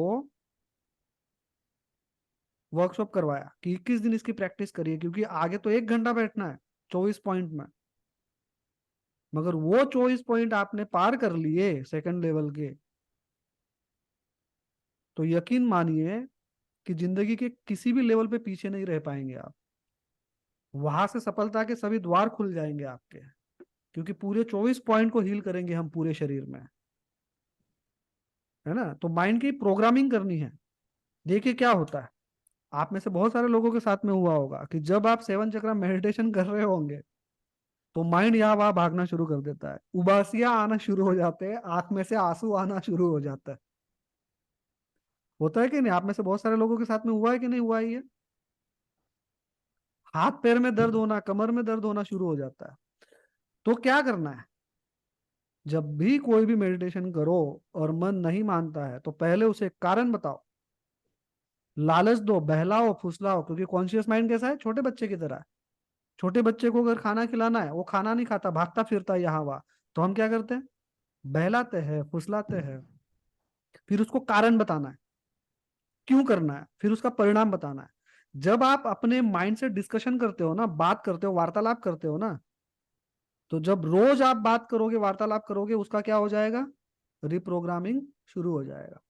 वर्कशॉप करवाया कि 21 दिन इसकी प्रैक्टिस करिए, क्योंकि आगे तो 1 घंटा बैठना है 24 पॉइंट में। मगर वो 24 पॉइंट आपने पार कर लिए सेकंड लेवल के, तो यकीन मानिए कि जिंदगी के किसी भी लेवल पे पीछे नहीं रह पाएंगे आप। वहां से सफलता के सभी द्वार खुल जाएंगे आपके, क्योंकि पूरे 24 पॉइंट को हील करेंगे हम पूरे शरीर में, है ना। तो माइंड की प्रोग्रामिंग करनी है। देखिए क्या होता है, आप में से बहुत सारे लोगों के साथ में हुआ होगा कि जब आप सेवन चक्र मेडिटेशन कर रहे होंगे, तो माइंड यहाँ वहां भागना शुरू कर देता है, उबासियां आना शुरू हो जाते हैं, आंख में से आंसू आना शुरू हो जाता है। होता है कि नहीं? आप में से बहुत सारे लोगों के साथ में हुआ है कि नहीं हुआ है ये? हाथ पैर में दर्द होना, कमर में दर्द होना शुरू हो जाता है। तो क्या करना है? जब भी कोई भी मेडिटेशन करो और मन नहीं मानता है, तो पहले उसे कारण बताओ, लालच दो, बहलाओ, फुसलाओ। क्योंकि कॉन्शियस माइंड कैसा है? छोटे बच्चे की तरह है। छोटे बच्चे को अगर खाना खिलाना है, वो खाना नहीं खाता, भागता फिरता है यहाँ वहां, तो हम क्या करते हैं? बहलाते हैं, फुसलाते हैं। फिर उसको कारण बताना है, क्यों करना है, फिर उसका परिणाम बताना है। जब आप अपने माइंड से डिस्कशन करते हो ना, बात करते हो, वार्तालाप करते हो ना, तो जब रोज आप बात करोगे, वार्तालाप करोगे, उसका क्या हो जाएगा? रिप्रोग्रामिंग शुरू हो जाएगा।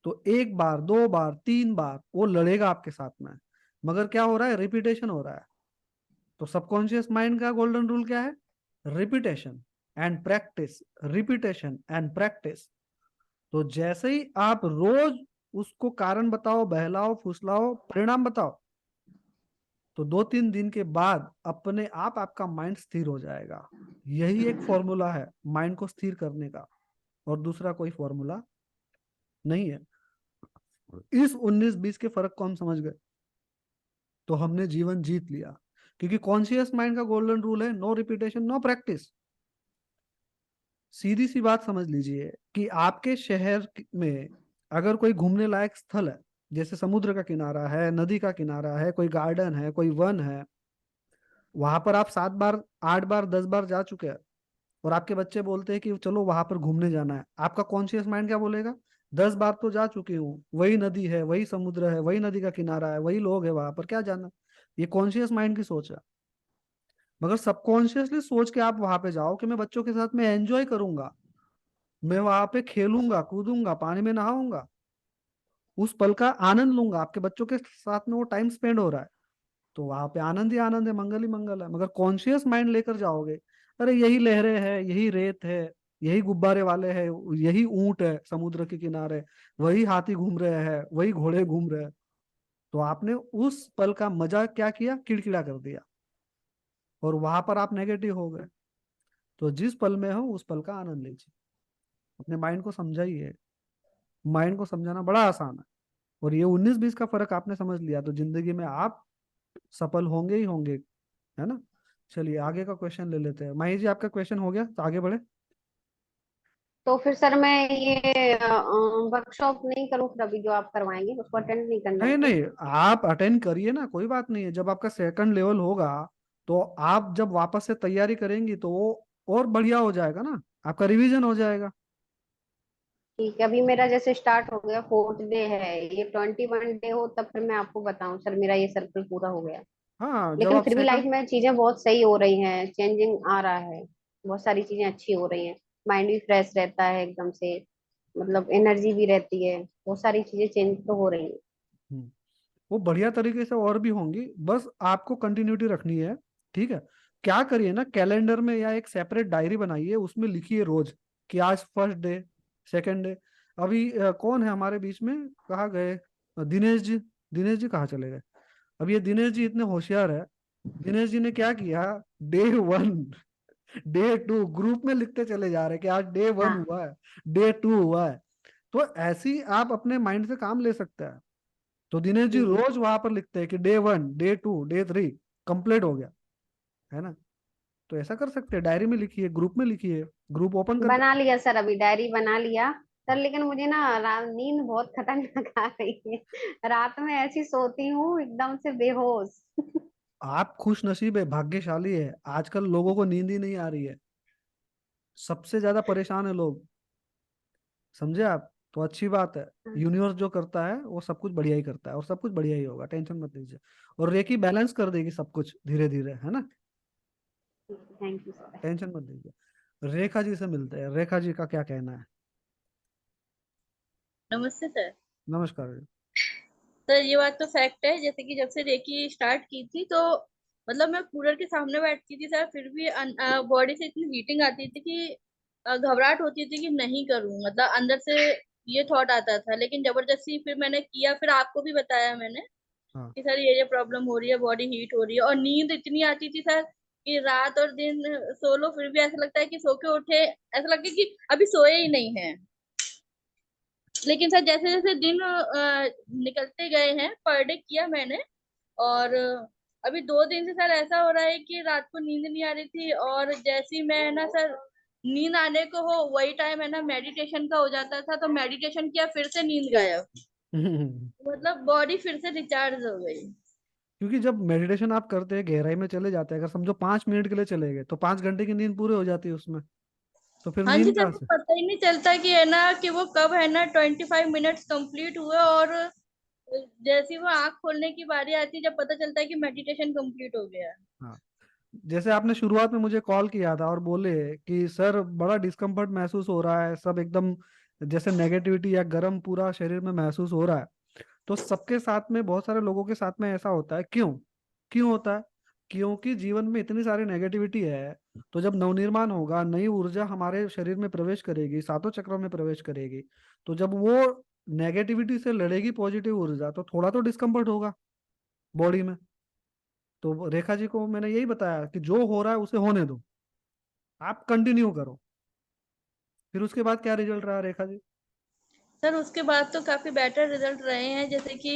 तो 1 बार, 2 बार, 3 बार वो लड़ेगा आपके साथ में, मगर क्या हो रहा है? रिपीटेशन हो रहा है। तो सबकॉन्शियस माइंड का गोल्डन रूल क्या है? Repetition and practice, repetition and practice. तो जैसे ही आप रोज उसको कारण बताओ, बहलाओ, फुसलाओ, परिणाम बताओ, तो 2-3 दिन के बाद अपने आप आपका माइंड स्थिर हो जाएगा। यही एक फॉर्मूला है माइंड को स्थिर करने का, और दूसरा कोई फॉर्मूला नहीं है। इस 19-20 के फर्क को हम समझ गए तो हमने जीवन जीत लिया। क्योंकि कॉन्शियस माइंड का गोल्डन रूल है, नो रिपीटेशन नो प्रैक्टिस। सीधी सी बात समझ लीजिए कि आपके शहर में अगर कोई घूमने लायक स्थल है, जैसे समुद्र का किनारा है, नदी का किनारा है, कोई गार्डन है, कोई वन है, वहां पर आप 7 बार 8 बार 10 बार जा चुके हैं, और आपके बच्चे बोलते हैं कि चलो वहां पर घूमने जाना है, आपका कॉन्शियस माइंड क्या बोलेगा? 10 बार तो जा चुकी हूँ, वही नदी है, वही समुद्र है, वही नदी का किनारा है, वही लोग है, वहां पर क्या जाना। ये कॉन्शियस माइंड की सोच है। मगर सबकॉन्शियसली सोच के आप वहां पे जाओ कि मैं बच्चों के साथ में एंजॉय करूंगा, मैं वहां पे खेलूंगा कूदूंगा पानी में नहाऊंगा, उस पल का आनंद लूंगा, आपके बच्चों के साथ में वो टाइम स्पेंड हो रहा है, तो वहां पे आनंद ही आनंद है, मंगल ही मंगल है। मगर कॉन्शियस माइंड लेकर जाओगे, अरे यही लहरें हैं, यही रेत है, यही गुब्बारे वाले हैं, यही ऊंट है समुद्र के किनारे, वही हाथी घूम रहे हैं, वही घोड़े घूम रहे हैं, तो आपने उस पल का मजा क्या किया? किड़किड़ा कर दिया, और वहां पर आप नेगेटिव हो गए। तो जिस पल में हो उस पल का आनंद लीजिए, अपने माइंड को समझाइए। माइंड को समझाना बड़ा आसान है, और ये 19-20 का फर्क आपने समझ लिया तो जिंदगी में आप सफल होंगे ही होंगे, है ना। चलिए आगे का क्वेश्चन ले लेते हैं। माही जी, आपका क्वेश्चन हो गया तो आगे बढ़े। तो फिर सर मैं ये वर्कशॉप नहीं करूँ फिर अभी जो आप करवाएंगे उसको अटेंड नहीं करना है नहीं क्या? नहीं, आप अटेंड करिए ना, कोई बात नहीं है। जब आपका सेकंड लेवल होगा तो आप जब वापस से तैयारी करेंगी तो वो और बढ़िया हो जाएगा ना, आपका रिवीजन हो जाएगा। ठीक है, अभी मेरा जैसे स्टार्ट हो गया, 4th डे है, ये 21 डे हो तब फिर मैं आपको बताऊं सर मेरा ये सर्कल पूरा हो गया। हाँ, जब लेकिन आप फिर भी लाइफ सेकंड, में चीजें बहुत सही हो रही हैं, चेंजिंग आ रहा है, बहुत सारी चीजें अच्छी हो रही हैं, माइंड भी फ्रेश रहता है एकदम से, मतलब एनर्जी भी रहती है, बहुत सारी चीजें चेंज तो हो रही हैं। वो बढ़िया तरीके से और भी होंगी, बस आपको कंटिन्यूटी रखनी है। ठीक है, क्या करिए ना, कैलेंडर में या एक सेपरेट डायरी बनाइए, उसमें लिखिए रोज कि आज फर्स्ट डे, सेकंड डे। अभी कौन है हमारे बीच में, कहाँ गए? दिनेश जी। दिनेश जी कहाँ चले गए? अब ये दिनेश जी इतने होशियार है, दिनेश जी ने क्या किया, डे 1 डे 2 ग्रुप में लिखते चले जा रहे हैं कि आज डे 1 हाँ। हुआ है, डे 2 हुआ है। तो ऐसी आप अपने माइंड से काम ले सकते हैं। तो दिनेश जी हम्म। रोज वहां पर लिखते हैं कि डे 1 डे 2 डे 3 कंप्लीट हो गया, है ना। तो ऐसा कर सकते हैं, डायरी में लिखिए, ग्रुप में लिखिए, ग्रुप ओपन करके। बना लिया सर, अभी डायरी बना लिया सर, लेकिन मुझे ना नींद बहुत खतरनाक आ रही है, रात में ऐसी सोती हूँ एकदम से बेहोश। आप खुश नसीब है, भाग्यशाली है, आजकल लोगों को नींद ही नहीं आ रही है, सबसे ज्यादा परेशान है लोग, समझे आप। तो अच्छी बात है, यूनिवर्स जो करता है वो सब कुछ बढ़िया ही करता है, और सब कुछ बढ़िया ही होगा, टेंशन मत लीजिए। और रेकी बैलेंस कर देगी सब कुछ धीरे धीरे, है ना। Thank you sir. टेंशन मत लीजिए। रेखा जी से मिलते हैं, रेखा जी का क्या कहना है। नमस्ते सर। नमस्कार जी। सर ये बात तो फैक्ट है, जैसे कि जब से रेकी स्टार्ट की थी तो मतलब मैं कूलर के सामने बैठती थी सर, फिर भी बॉडी से इतनी हीटिंग आती थी कि घबराहट होती थी कि नहीं करूं, मतलब अंदर से ये थॉट आता था। लेकिन जबरदस्ती फिर मैंने किया, फिर आपको भी बताया मैंने हाँ। कि सर ये प्रॉब्लम हो रही है, बॉडी हीट हो रही है, और नींद इतनी आती थी सर कि रात और दिन सो लो फिर भी ऐसा लगता है कि सो के उठे, ऐसा लगता है कि अभी सोए ही नहीं है। लेकिन सर जैसे जैसे दिन निकलते गए हैं, पर डे किया मैंने, और अभी 2 दिन से सर ऐसा हो रहा है कि रात को नींद नहीं आ रही थी, और जैसे ही मैं ना सर नींद आने को हो वही टाइम है ना मेडिटेशन का हो जाता था, तो मेडिटेशन किया फिर से नींद गायब, मतलब बॉडी फिर से रिचार्ज हो गई। क्योंकि जब मेडिटेशन आप करते हैं, गहराई में चले जाते हैं, अगर समझो 5 मिनट के लिए चले गए तो 5 घंटे की नींद पूरी हो जाती है उसमें, तो फिर हाँ जी नींद सर, कहाँ वो से। पता ही नहीं चलता कि है ना कि वो कब है ना 25 मिनट्स कंप्लीट हुए, और जैसे ही वो आंख खोलने की बारी आती है जब पता चलता है कि मेडिटेशन कंप्लीट हो गया। हाँ, जैसे आपने शुरुआत में मुझे कॉल किया था और बोले कि सर बड़ा डिस्कम्फर्ट महसूस हो रहा है, सब एकदम जैसे नेगेटिविटी या गर्म पूरा शरीर में महसूस हो रहा है। तो सबके साथ में, बहुत सारे लोगों के साथ में ऐसा होता है, क्यों? क्यों होता है? क्योंकि जीवन में इतनी सारी नेगेटिविटी है। तो जब नवनिर्माण होगा, नई ऊर्जा हमारे शरीर में प्रवेश करेगी, सातों चक्रों में प्रवेश करेगी, तो जब वो नेगेटिविटी से लड़ेगी पॉजिटिव ऊर्जा, तो थोड़ा तो डिस्कम्फर्ट होगा बॉडी में। तो रेखा जी को मैंने यही बताया कि जो हो रहा है उसे होने दो, आप कंटिन्यू करो। फिर उसके बाद क्या रिजल्ट रहा रेखा जी? सर उसके बाद तो काफी बेटर रिजल्ट रहे हैं, जैसे कि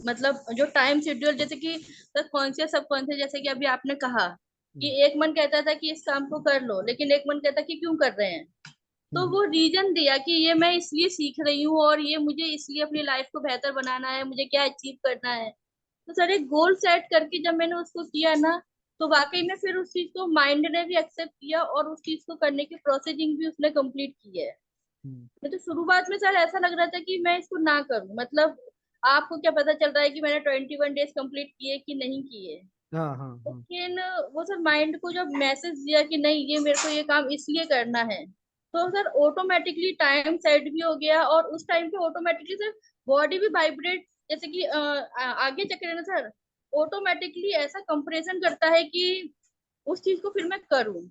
मतलब जो टाइम शेड्यूल, जैसे कि सर कॉन्शियस सबकॉन्शियस, जैसे कि अभी आपने कहा कि एक मन कहता था कि इस काम को कर लो, लेकिन एक मन कहता कि क्यों कर रहे हैं, तो वो रीजन दिया कि ये मैं इसलिए सीख रही हूँ और ये मुझे इसलिए अपनी लाइफ को बेहतर बनाना है, मुझे क्या अचीव करना है। तो सर एक गोल सेट करके जब मैंने उसको किया ना, तो वाकई में फिर उस चीज को माइंड ने भी एक्सेप्ट किया और उस चीज को करने की प्रोसेसिंग भी उसने कंप्लीट की है। नहीं तो शुरुआत में सर ऐसा लग रहा था कि मैं इसको ना करूं, मतलब आपको क्या पता चल रहा है कि मैंने 21 डेज कंप्लीट किए कि नहीं किए। हाँ हाँ हाँ। लेकिन वो सर माइंड को जब मैसेज दिया कि नहीं ये मेरे को ये काम इसलिए करना है, तो सर ऑटोमेटिकली टाइम सेट भी हो गया और उस टाइम पे ऑटोमेटिकली सर बॉडी भी वाइब्रेट, जैसे कि आगे चक्र है ना सर, ऑटोमेटिकली ऐसा कंप्रेशन करता है कि उस चीज को फिर मैं करूं।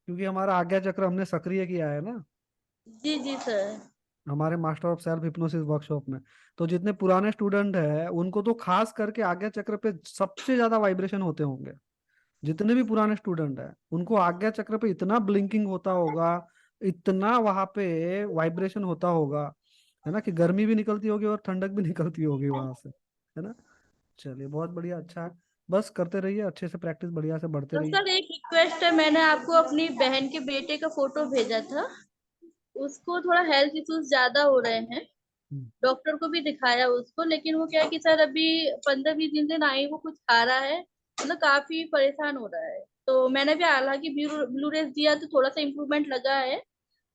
क्योंकि हमारा आज्ञा चक्र हमने सक्रिय किया है ना जी जी सर। हमारे master of self hypnosis workshop में। तो जितने पुराने स्टूडेंट हैं उनको तो खास करके आज्ञा चक्र पे सबसे ज्यादा वाइब्रेशन होते होंगे। जितने भी पुराने स्टूडेंट हैं उनको आज्ञा चक्र पे इतना ब्लिंकिंग होता होगा, इतना वहां पे वाइब्रेशन होता होगा, है ना, कि गर्मी भी निकलती होगी और ठंडक भी निकलती होगी वहां से, है ना। चलिए बहुत बढ़िया, अच्छा है। बस करते रहिए अच्छे से प्रैक्टिस, बढ़िया से बढ़ते तो रहिए। सर एक रिक्वेस्ट है, मैंने आपको अपनी बहन के बेटे का फोटो भेजा था, उसको थोड़ा हेल्थ इश्यूज ज्यादा हो रहे हैं, हम्म, डॉक्टर को भी दिखाया उसको, लेकिन वो क्या है कि सर अभी 15-20 दिन से ना ही वो कुछ खा रहा है, मतलब काफी परेशान हो रहा है। तो मैंने भी हालांकि ब्लू रेस दिया तो थोड़ा सा इम्प्रूवमेंट लगा है,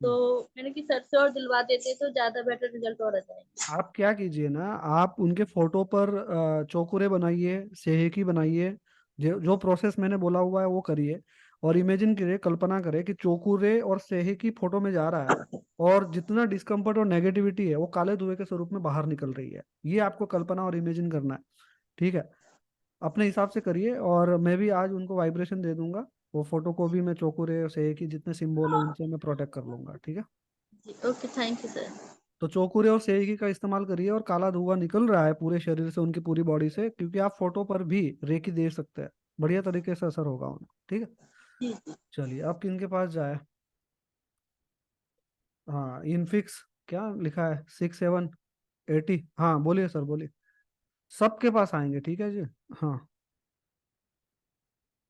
तो हम्म। मैंने कि सर से और दिलवा देते तो ज्यादा बेटर रिजल्ट और आ जाएंगे। आप क्या कीजिए ना, आप उनके फोटो पर चौकुरे बनाइए, सेहेकी बनाइए, जो जो प्रोसेस मैंने बोला हुआ है वो करिए। और इमेजिन करिए, कल्पना करें कि चौकुरे और सेहेकी फोटो में जा रहा है और जितना डिस्कम्फर्ट और नेगेटिविटी है वो काले धुएं के स्वरूप में बाहर निकल रही है। ये आपको कल्पना और इमेजिन करना है, ठीक है। अपने हिसाब से करिए और मैं भी आज उनको वाइब्रेशन दे दूंगा। वो फोटो को भी मैं चौकुरे और सेहेकी जितने सिंबल है उनसे मैं प्रोटेक्ट कर लूंगा, ठीक है। जी ओके, थैंक यू सर। तो चौकुरे और सेवगी का इस्तेमाल करिए, और काला धुआं निकल रहा है पूरे शरीर से, उनकी पूरी बॉडी से, क्योंकि आप फोटो पर भी रेकी दे सकते हैं। बढ़िया तरीके से असर होगा उन्हें, ठीक है। जी जी। चलिए अब किनके पास जाए। हाँ, इनफिक्स क्या लिखा है, 6780। हाँ बोलिए सर, बोलिए। सबके पास आएंगे, ठीक है जी। हाँ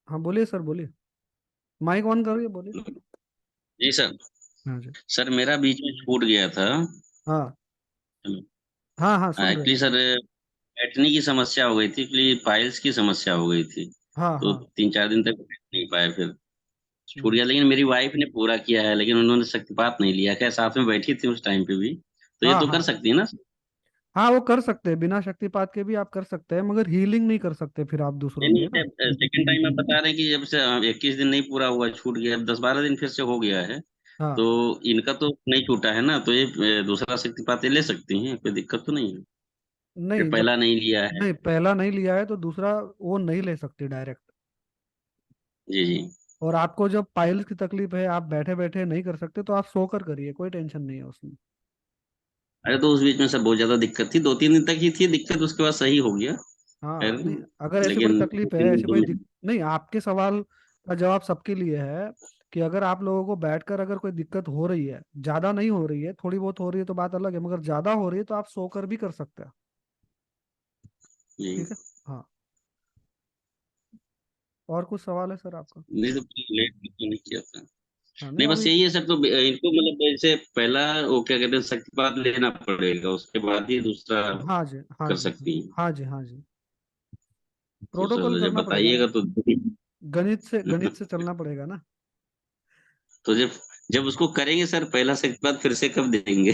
हाँ बोलिए सर, बोलिए। माइक ऑन करिए, बोलिए। जी सर। हाँ जी। सर मेरा बीच में छूट गया था। हाँ हाँ हाँ सुन रहे। एक्चुअली सर बैठने की समस्या हो गई थी, एक्चुअली पाइल्स की समस्या हो गई थी। हाँ तो हाँ। 3-4 दिन तक बैठ नहीं पाए, फिर छूट हम्म, गया। लेकिन मेरी वाइफ ने पूरा किया है, लेकिन उन्होंने शक्तिपात नहीं लिया। क्या साथ में बैठी थी उस टाइम पे भी, तो ये हाँ तो कर हाँ सकती है ना। हाँ, वो कर सकते हैं, बिना शक्तिपात के भी आप कर सकते हैं, मगर हीलिंग नहीं कर सकते फिर आप दूसरों की, है ना। नहीं, सेकंड टाइम आप बता रहे हैं कि जब से 21 दिन नहीं पूरा हुआ, छूट गया, अब 10-12 दिन फिर से हो गया है। हाँ। तो इनका तो नहीं छूटा है ना, तो ये दूसरा शक्तिपात ये ले सकती हैं, कोई दिक्कत तो नहीं है। ये नहीं, जब पहला नहीं लिया है। नहीं पहला नहीं लिया है तो दूसरा वो नहीं ले सकती डायरेक्ट। जी जी। और आपको जब पाइल्स की तकलीफ है, आप बैठे बैठे नहीं कर सकते, तो आप सोकर करिए, कोई टेंशन नहीं है उसमें। अरे तो उस बीच में सर बहुत ज्यादा दिक्कत थी, 2-3 दिन तक ही थी दिक्कत, उसके बाद सही हो गया। हाँ खैर, नहीं, अगर ऐसी कोई लेकिन तकलीफ है, 2-3 दिन ऐसी तो कोई मैं। नहीं, आपके सवाल का जवाब सबके लिए है कि अगर आप लोगों को बैठकर अगर कोई दिक्कत हो रही है, ज्यादा नहीं हो रही है, थोड़ी बहुत हो रही है तो बात अलग है, मगर ज्यादा हो रही है तो आप सोकर भी कर सकते हैं, जी। ठीक है। हाँ, और कुछ सवाल है सर आपका। नहीं तो लेट तो नहीं किया था। हाँ नहीं नहीं बस अभी। यही है सर, तो इनको मतलब जैसे पहला वो क्या कहते हैं शक्तिपात लेना पड़ेगा, उसके बाद ही दूसरा हाँ जी हाँ कर जी हाँ। सकती हैं। हाँ जी हाँ जी। तो प्रोटोकॉल सर जब करना पड़ेगा ना, बताइएगा तो। गणित से चलना पड़ेगा ना। तो जब जब उसको करेंगे सर पहला शक्तिपात, फिर से कब देंगे?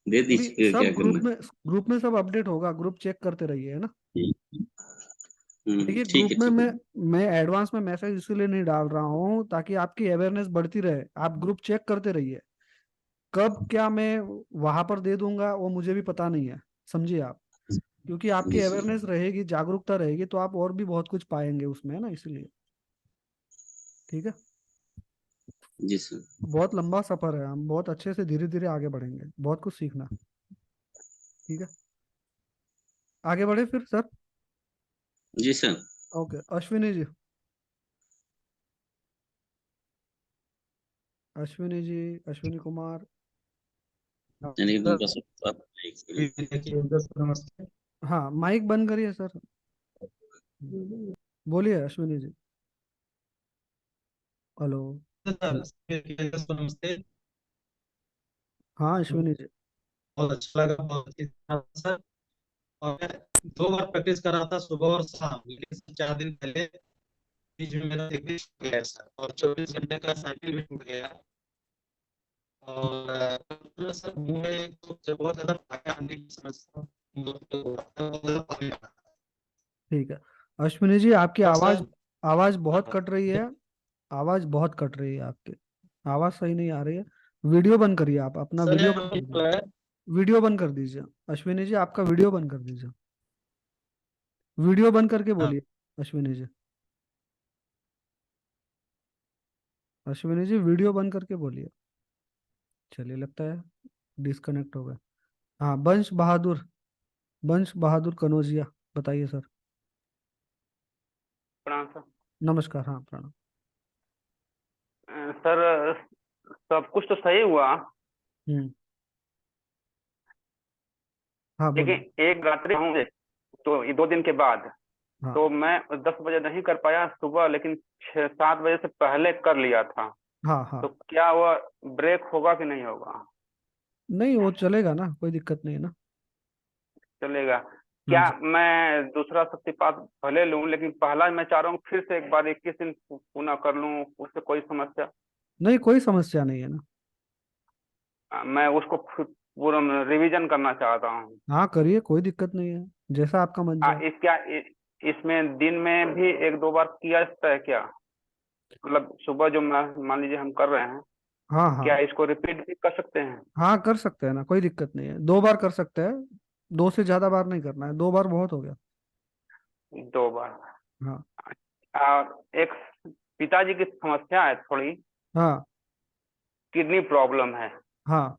दे अभी दीजिएगा, क्या सब करना ग्रुप में सब अपडेट होगा, ग्रुप चेक करते रहिए, है ना। है। देखिए ठीक ग्रुप है, में ठीक है। मैं एडवांस में मैसेज इसीलिए नहीं डाल रहा हूँ ताकि आपकी अवेयरनेस बढ़ती रहे, आप ग्रुप चेक करते रहिए। कब क्या मैं वहां पर दे दूंगा वो मुझे भी पता नहीं है, समझिए आप। क्योंकि आपकी जी सर। अवेयरनेस रहेगी, जागरूकता रहेगी, तो आप और भी बहुत कुछ पाएंगे उसमें, है ना, इसलिए, ठीक है। जी सर। बहुत लंबा सफर है, हम बहुत अच्छे से धीरे धीरे आगे बढ़ेंगे, बहुत कुछ सीखना, ठीक है। आगे बढ़े फिर सर। जी सर। ओके, अश्विनी जी। अश्विनी जी, अश्विनी कुमार। यानी कि उनका सब बात नहीं नमस्ते हाँ माइक बंद करिए सर। बोलिए अश्विनी जी। हेलो। सर। नमस्ते। हाँ अश्विनी जी। बहुत अच्छा लगा, बहुत अच्छी तरह से सर। और मैं 2 बार प्रैक्टिस कर रहा था, सुबह और शाम, लेकिन 4 दिन पहले बीच में मेरा एक भी छूट गया सर, और 24 घंटे का साइकिल भी टूट गया। और सर मुंह में तो बहुत ज्यादा पानी आने की समस्या, बहुत ज्यादा पानी आ रहा ठीक है अश्विनी जी, आपकी था आवाज सर। आवाज बहुत कट रही है। आवाज बहुत कट रही है आपकी। आवाज सही नहीं आ रही है। वीडियो बंद करिए, आप अपना सर वीडियो यार बंद अभी कर तो है। दीजिए। वीडियो बंद कर दीजिए। अश्विनी जी आपका वीडियो बंद कर दीजिए। वीडियो बंद करके हाँ। बोलिए अश्विनी जी। अश्विनी जी वीडियो बंद करके बोलिए। चलिए लगता है डिस्कनेक्ट हो गया। हाँ वंश बहादुर, वंश बहादुर कनौजिया, बताइए सर। प्रणाम सर। नमस्कार। हाँ प्रणाम। सर सब कुछ तो सही हुआ, हम्म। हाँ बोलिए। लेकिन एक रात्रि होंगे तो ये 2 दिन के बाद हाँ तो मैं 10 बजे नहीं कर पाया सुबह, लेकिन 6-7 बजे से पहले कर लिया था। हाँ तो हाँ। क्या वह ब्रेक होगा कि नहीं होगा? नहीं वो चलेगा ना, कोई दिक्कत नहीं है ना। चलेगा। हाँ क्या जी। मैं दूसरा शक्तिपात भले लूं, लेकिन पहला मैं चाह रहा हूँ फिर से एक बार 21 दिन पुनः कर लूं, उससे कोई समस्या? नहीं कोई समस्या नहीं है ना। मैं उसको पूरा रिवीजन करना चाहता हूँ। हाँ करिए, कोई दिक्कत नहीं है, जैसा आपका मन हाँ, जाए। इसमें दिन में भी 1-2 बार किया जाता है क्या? मतलब सुबह जो मान लीजिए हम कर रहे हैं, हाँ क्या हाँ। इसको रिपीट भी कर सकते हैं? हाँ कर सकते हैं ना, कोई दिक्कत नहीं है, 2 बार कर सकते हैं। 2 से ज्यादा बार नहीं करना है, 2 बार बहुत हो गया। 2 बार। हाँ और एक पिताजी की समस्या है थोड़ी, हाँ किडनी प्रॉब्लम है, हाँ।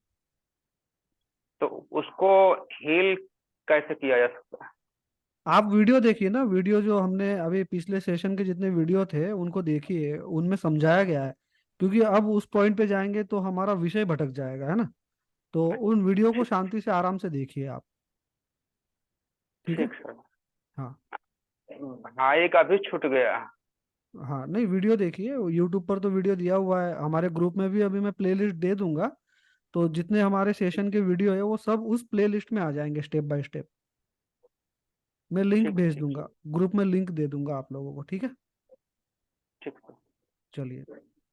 तो उसको हील कैसे किया जा सकता है? आप वीडियो देखिए ना, वीडियो जो हमने अभी पिछले सेशन के जितने वीडियो थे उनको देखिए, उनमें समझाया गया है। क्योंकि अब उस पॉइंट पे जाएंगे तो हमारा विषय भटक जाएगा, है ना। तो उन वीडियो को ठीक। शांति से आराम से देखिए आप। ठीक है। ठीक सर। हाँ भाई का भी छूट गया। हाँ। नहीं वीडियो देखिए, यूट्यूब पर तो वीडियो दिया हुआ है, हमारे ग्रुप में भी अभी मैं प्लेलिस्ट दे दूंगा। तो जितने हमारे सेशन के वीडियो है वो सब उस प्लेलिस्ट में आ जाएंगे स्टेप बाय स्टेप। मैं लिंक ठीक भेज ठीक दूंगा, ग्रुप में लिंक दे दूंगा आप लोगों को, ठीक है। ठीक सर। चलिए।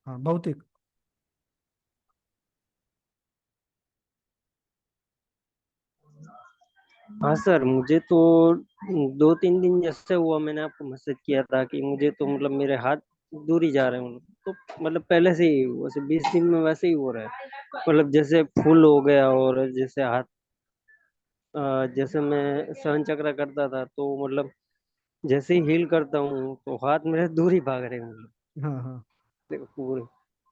हाँ भौतिक। हाँ सर, मुझे तो 2-3 दिन जैसे हुआ, मैंने आपको मैसेज किया था कि मुझे तो मतलब मेरे हाथ दूर ही जा रहे हैं। तो मतलब पहले से ही वैसे 20 दिन में वैसे ही हो रहा है। मतलब जैसे फुल हो गया, और जैसे हाथ जैसे मैं सहन चक्र करता था तो मतलब जैसे ही हील करता हूँ तो हाथ मेरे दूर ही भाग रहे हैं मतलब हाँ हाँ। देखो पूरे।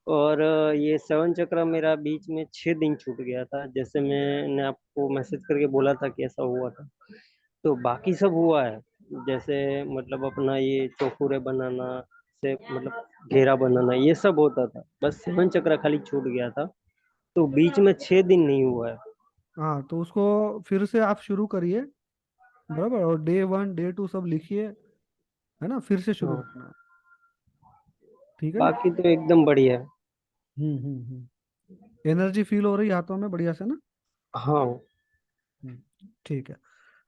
और ये सेवन चक्र मेरा बीच में 6 दिन छूट गया था, जैसे मैंने आपको मैसेज करके बोला था कि ऐसा हुआ था। तो बाकी सब हुआ है, जैसे मतलब अपना ये चौखुरे बनाना से मतलब घेरा बनाना ये सब होता था, बस सेवन चक्र खाली छूट गया था। तो बीच में 6 दिन नहीं हुआ है। हाँ तो उसको फिर से आप शुरू करिए, बराबर। और डे 1 डे 2 सब लिखिए, है ना, फिर से शुरू हाँ, करना है। ठीक है ना। बाकी तो एकदम बढ़िया है। एनर्जी फील हो रही है हाथों में बढ़िया से ना। हाँ। ठीक है।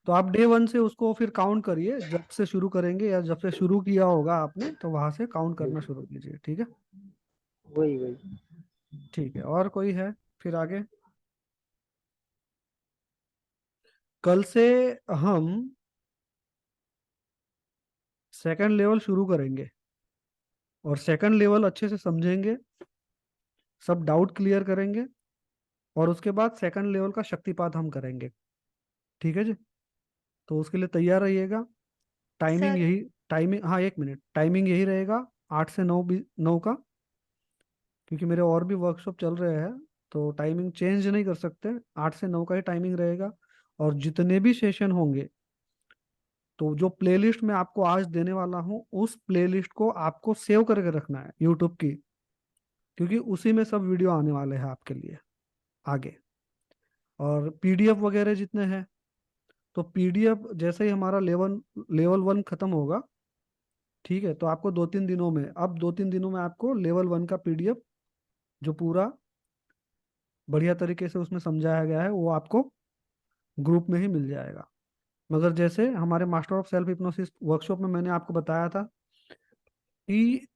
तो आप डे 1 से उसको फिर काउंट करिए, जब से शुरू करेंगे या जब से शुरू किया होगा आपने तो वहां से काउंट करना शुरू कीजिए, ठीक है। वही वही। ठीक है। और कोई है फिर आगे? कल से हम सेकंड लेवल शुरू करेंगे, और सेकंड लेवल अच्छे से समझेंगे, सब डाउट क्लियर करेंगे, और उसके बाद सेकंड लेवल का शक्तिपात हम करेंगे, ठीक है जी। तो उसके लिए तैयार रहिएगा। टाइमिंग सर यही, टाइमिंग, हाँ 1 मिनट, टाइमिंग यही रहेगा 8 से 9 9 का। क्योंकि मेरे और भी वर्कशॉप चल रहे हैं तो टाइमिंग चेंज नहीं कर सकते, 8 से 9 का ही टाइमिंग रहेगा। और जितने भी सेशन होंगे, तो जो प्लेलिस्ट मैं आपको आज देने वाला हूँ उस प्लेलिस्ट को आपको सेव करके रखना है यूट्यूब की। क्योंकि उसी में सब वीडियो आने वाले हैं आपके लिए आगे। और पीडीएफ वगैरह जितने हैं, तो पीडीएफ जैसे ही हमारा लेवल 1 खत्म होगा, ठीक है, तो आपको 2-3 दिनों में, अब 2-3 दिनों में आपको लेवल 1 का पीडीएफ जो पूरा बढ़िया तरीके से उसमें समझाया गया है वो आपको ग्रुप में ही मिल जाएगा। मगर जैसे हमारे master of self hypnosis workshop में मैंने आपको बताया था कि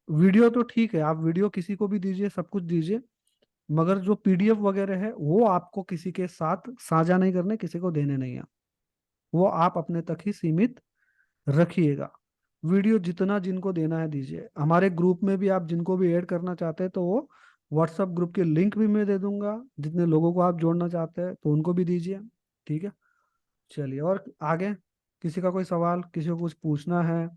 वीडियो तो ठीक है, आप वीडियो किसी को भी दीजिए, सब कुछ दीजिए, मगर जो पीडीएफ वगैरह है वो आपको किसी के साथ साझा नहीं करने, किसी को देने नहीं है, वो आप अपने तक ही सीमित रखिएगा। वीडियो जितना जिनको देना है दीजिए। हमारे ग्रुप में भी आप जिनको भी ऐड करना चाहते हैं तो वो व्हाट्सएप ग्रुप की लिंक भी मैं दे दूंगा, जितने लोगों को आप जोड़ना चाहते हैं तो उनको भी दीजिए, ठीक है। चलिए, और आगे किसी का कोई सवाल, किसी को कुछ पूछना है?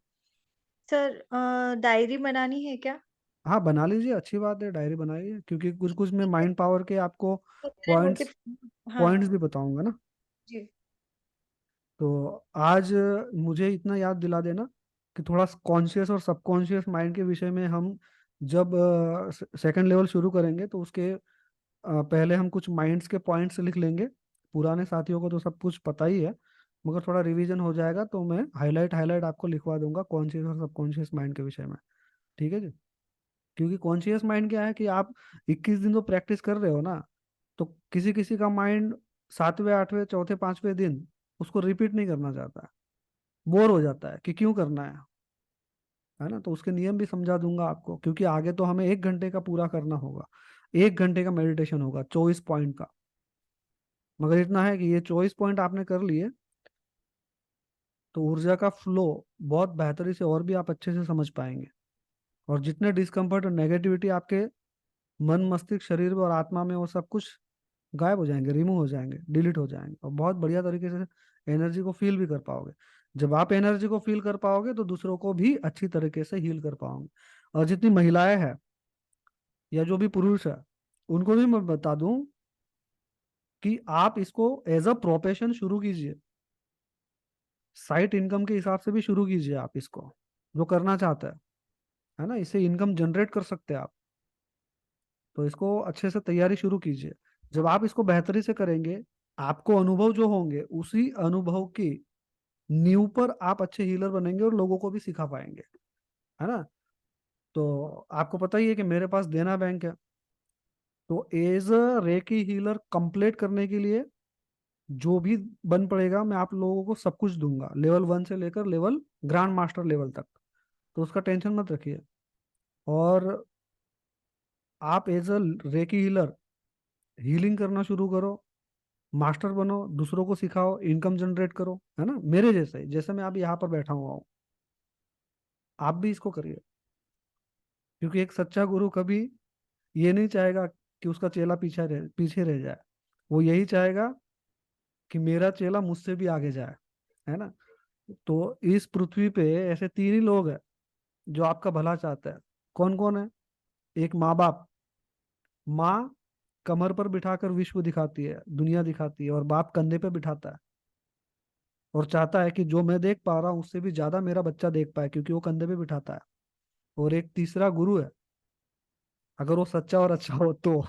सर डायरी बनानी है क्या? हाँ, बना लीजिए, अच्छी बात है, डायरी बनाइए, क्योंकि कुछ कुछ मैं ठीक है। माइंड पावर के आपको तो मेरे पॉइंट्स मोटिव पॉइंट्स हाँ भी बताऊंगा ना। जी। तो आज मुझे इतना याद दिला देना कि थोड़ा कॉन्शियस और सबकॉन्शियस माइंड के विषय में हम जब सेकंड लेवल शुरू करेंगे तो उसके पहले हम कुछ माइंड्स के पॉइंट्स लिख लेंगे। पुराने साथियों को तो सब कुछ पता ही है, मगर थोड़ा रिवीजन हो जाएगा तो मैं हाईलाइट हाईलाइट आपको लिखवा दूंगा कॉन्शियस और सबकॉन्शियस माइंड के विषय में, ठीक है जी। क्योंकि कॉन्शियस माइंड क्या है कि आप 21 दिन तो प्रैक्टिस कर रहे हो ना, तो किसी किसी का माइंड 7वें 8वें चौथे 5वें दिन उसको रिपीट नहीं करना चाहता है, बोर हो जाता है कि क्यों करना है ना। तो उसके नियम भी समझा दूंगा आपको, क्योंकि आगे तो हमें 1 घंटे का पूरा करना होगा, 1 घंटे का मेडिटेशन होगा 24 पॉइंट का। मगर इतना है कि ये 24 पॉइंट आपने कर लिए तो ऊर्जा का फ्लो बहुत बेहतरी से और भी आप अच्छे से समझ पाएंगे, और जितने डिस्कम्फर्ट और नेगेटिविटी आपके मन मस्तिष्क शरीर में और आत्मा में, वो सब कुछ गायब हो जाएंगे, रिमूव हो जाएंगे, डिलीट हो जाएंगे, और बहुत बढ़िया तरीके से एनर्जी को फील भी कर पाओगे। जब आप एनर्जी को फील कर पाओगे तो दूसरों को भी अच्छी तरीके से हील कर पाओगे। और जितनी महिलाएं हैं या जो भी पुरुष है, उनको भी मैं बता दूं कि आप इसको एज अ प्रोफेशन शुरू कीजिए, साइड इनकम के हिसाब से भी शुरू कीजिए आप इसको, जो करना चाहते हैं, है ना, इससे इनकम जनरेट कर सकते हैं आप। तो इसको अच्छे से तैयारी शुरू कीजिए। जब आप इसको बेहतरी से करेंगे, आपको अनुभव जो होंगे उसी अनुभव की नींव पर आप अच्छे हीलर बनेंगे और लोगों को भी सिखा पाएंगे, है ना। तो आपको पता ही है कि मेरे पास देना बैंक है, तो as a Reiki healer complete करने के लिए जो भी बन पड़ेगा मैं आप लोगों को सब कुछ दूंगा, लेवल 1 से लेकर लेवल ग्रैंड मास्टर लेवल तक। तो उसका टेंशन मत रखिए। और आप as a Reiki healer healing करना शुरू करो, मास्टर बनो, दूसरों को सिखाओ, इनकम जनरेट करो, है ना, मेरे जैसे जैसे मैं अभी यहाँ पर बैठा हुआ हूँ, आप भी इसको करिए। क्योंकि एक सच्चा गुरु कभी ये नहीं चाहेगा कि उसका चेला पीछे रह जाए, वो यही चाहेगा कि मेरा चेला मुझसे भी आगे जाए, है ना। तो इस पृथ्वी पे ऐसे 3 ही लोग हैं जो आपका भला चाहते हैं। कौन कौन है? एक माँ बाप। माँ कमर पर बिठाकर विश्व दिखाती है, दुनिया दिखाती है, और बाप कंधे पे बिठाता है और चाहता है कि जो मैं देख पा रहा हूँ उससे भी ज्यादा मेरा बच्चा देख पाए, क्योंकि वो कंधे पे बिठाता है। और एक तीसरा गुरु है, अगर वो सच्चा और अच्छा हो तो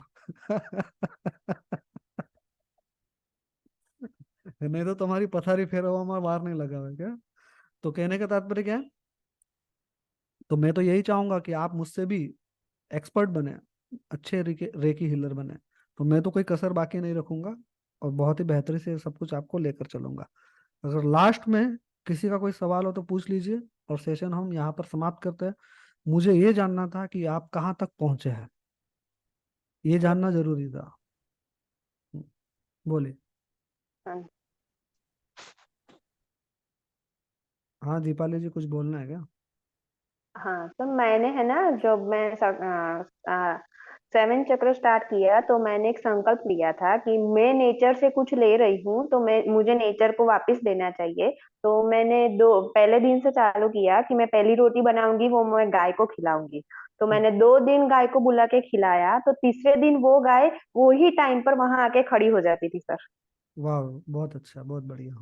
नहीं तो तुम्हारी पथारी फेरा हुआ हमारा बाहर नहीं लगा हुआ है क्या? तो कहने का तात्पर्य क्या है? तो मैं तो यही चाहूंगा कि आप मुझसे भी एक्सपर्ट बने, अच्छे रेकी हीलर बने। तो मैं तो कोई कसर बाकी नहीं रखूंगा और बहुत ही बेहतरी से सब कुछ आपको लेकर चलूंगा। अगर लास्ट में किसी का कोई सवाल हो तो पूछ लीजिए, और सेशन हम यहाँ पर समाप्त करते हैं। मुझे ये जानना था कि आप कहाँ तक पहुंचे हैं, ये जानना जरूरी था। बोलिए। हाँ हाँ दीपाली जी, कुछ बोलना है क्या? हाँ, तो मैंने है ना, जब मैं 7 चक्र स्टार्ट किया तो मैंने एक संकल्प लिया था कि मैं नेचर से कुछ ले रही हूँ तो मैं मुझे नेचर को वापस देना चाहिए। तो मैंने पहले दिन से चालू किया कि मैं पहली रोटी बनाऊंगी वो मैं गाय को खिलाऊंगी। तो मैंने 2 दिन गाय को बुला के खिलाया, तो तीसरे दिन वो गाय वो ही टाइम पर वहां आके खड़ी हो जाती थी सर। वाह, बहुत अच्छा, बहुत बढ़िया।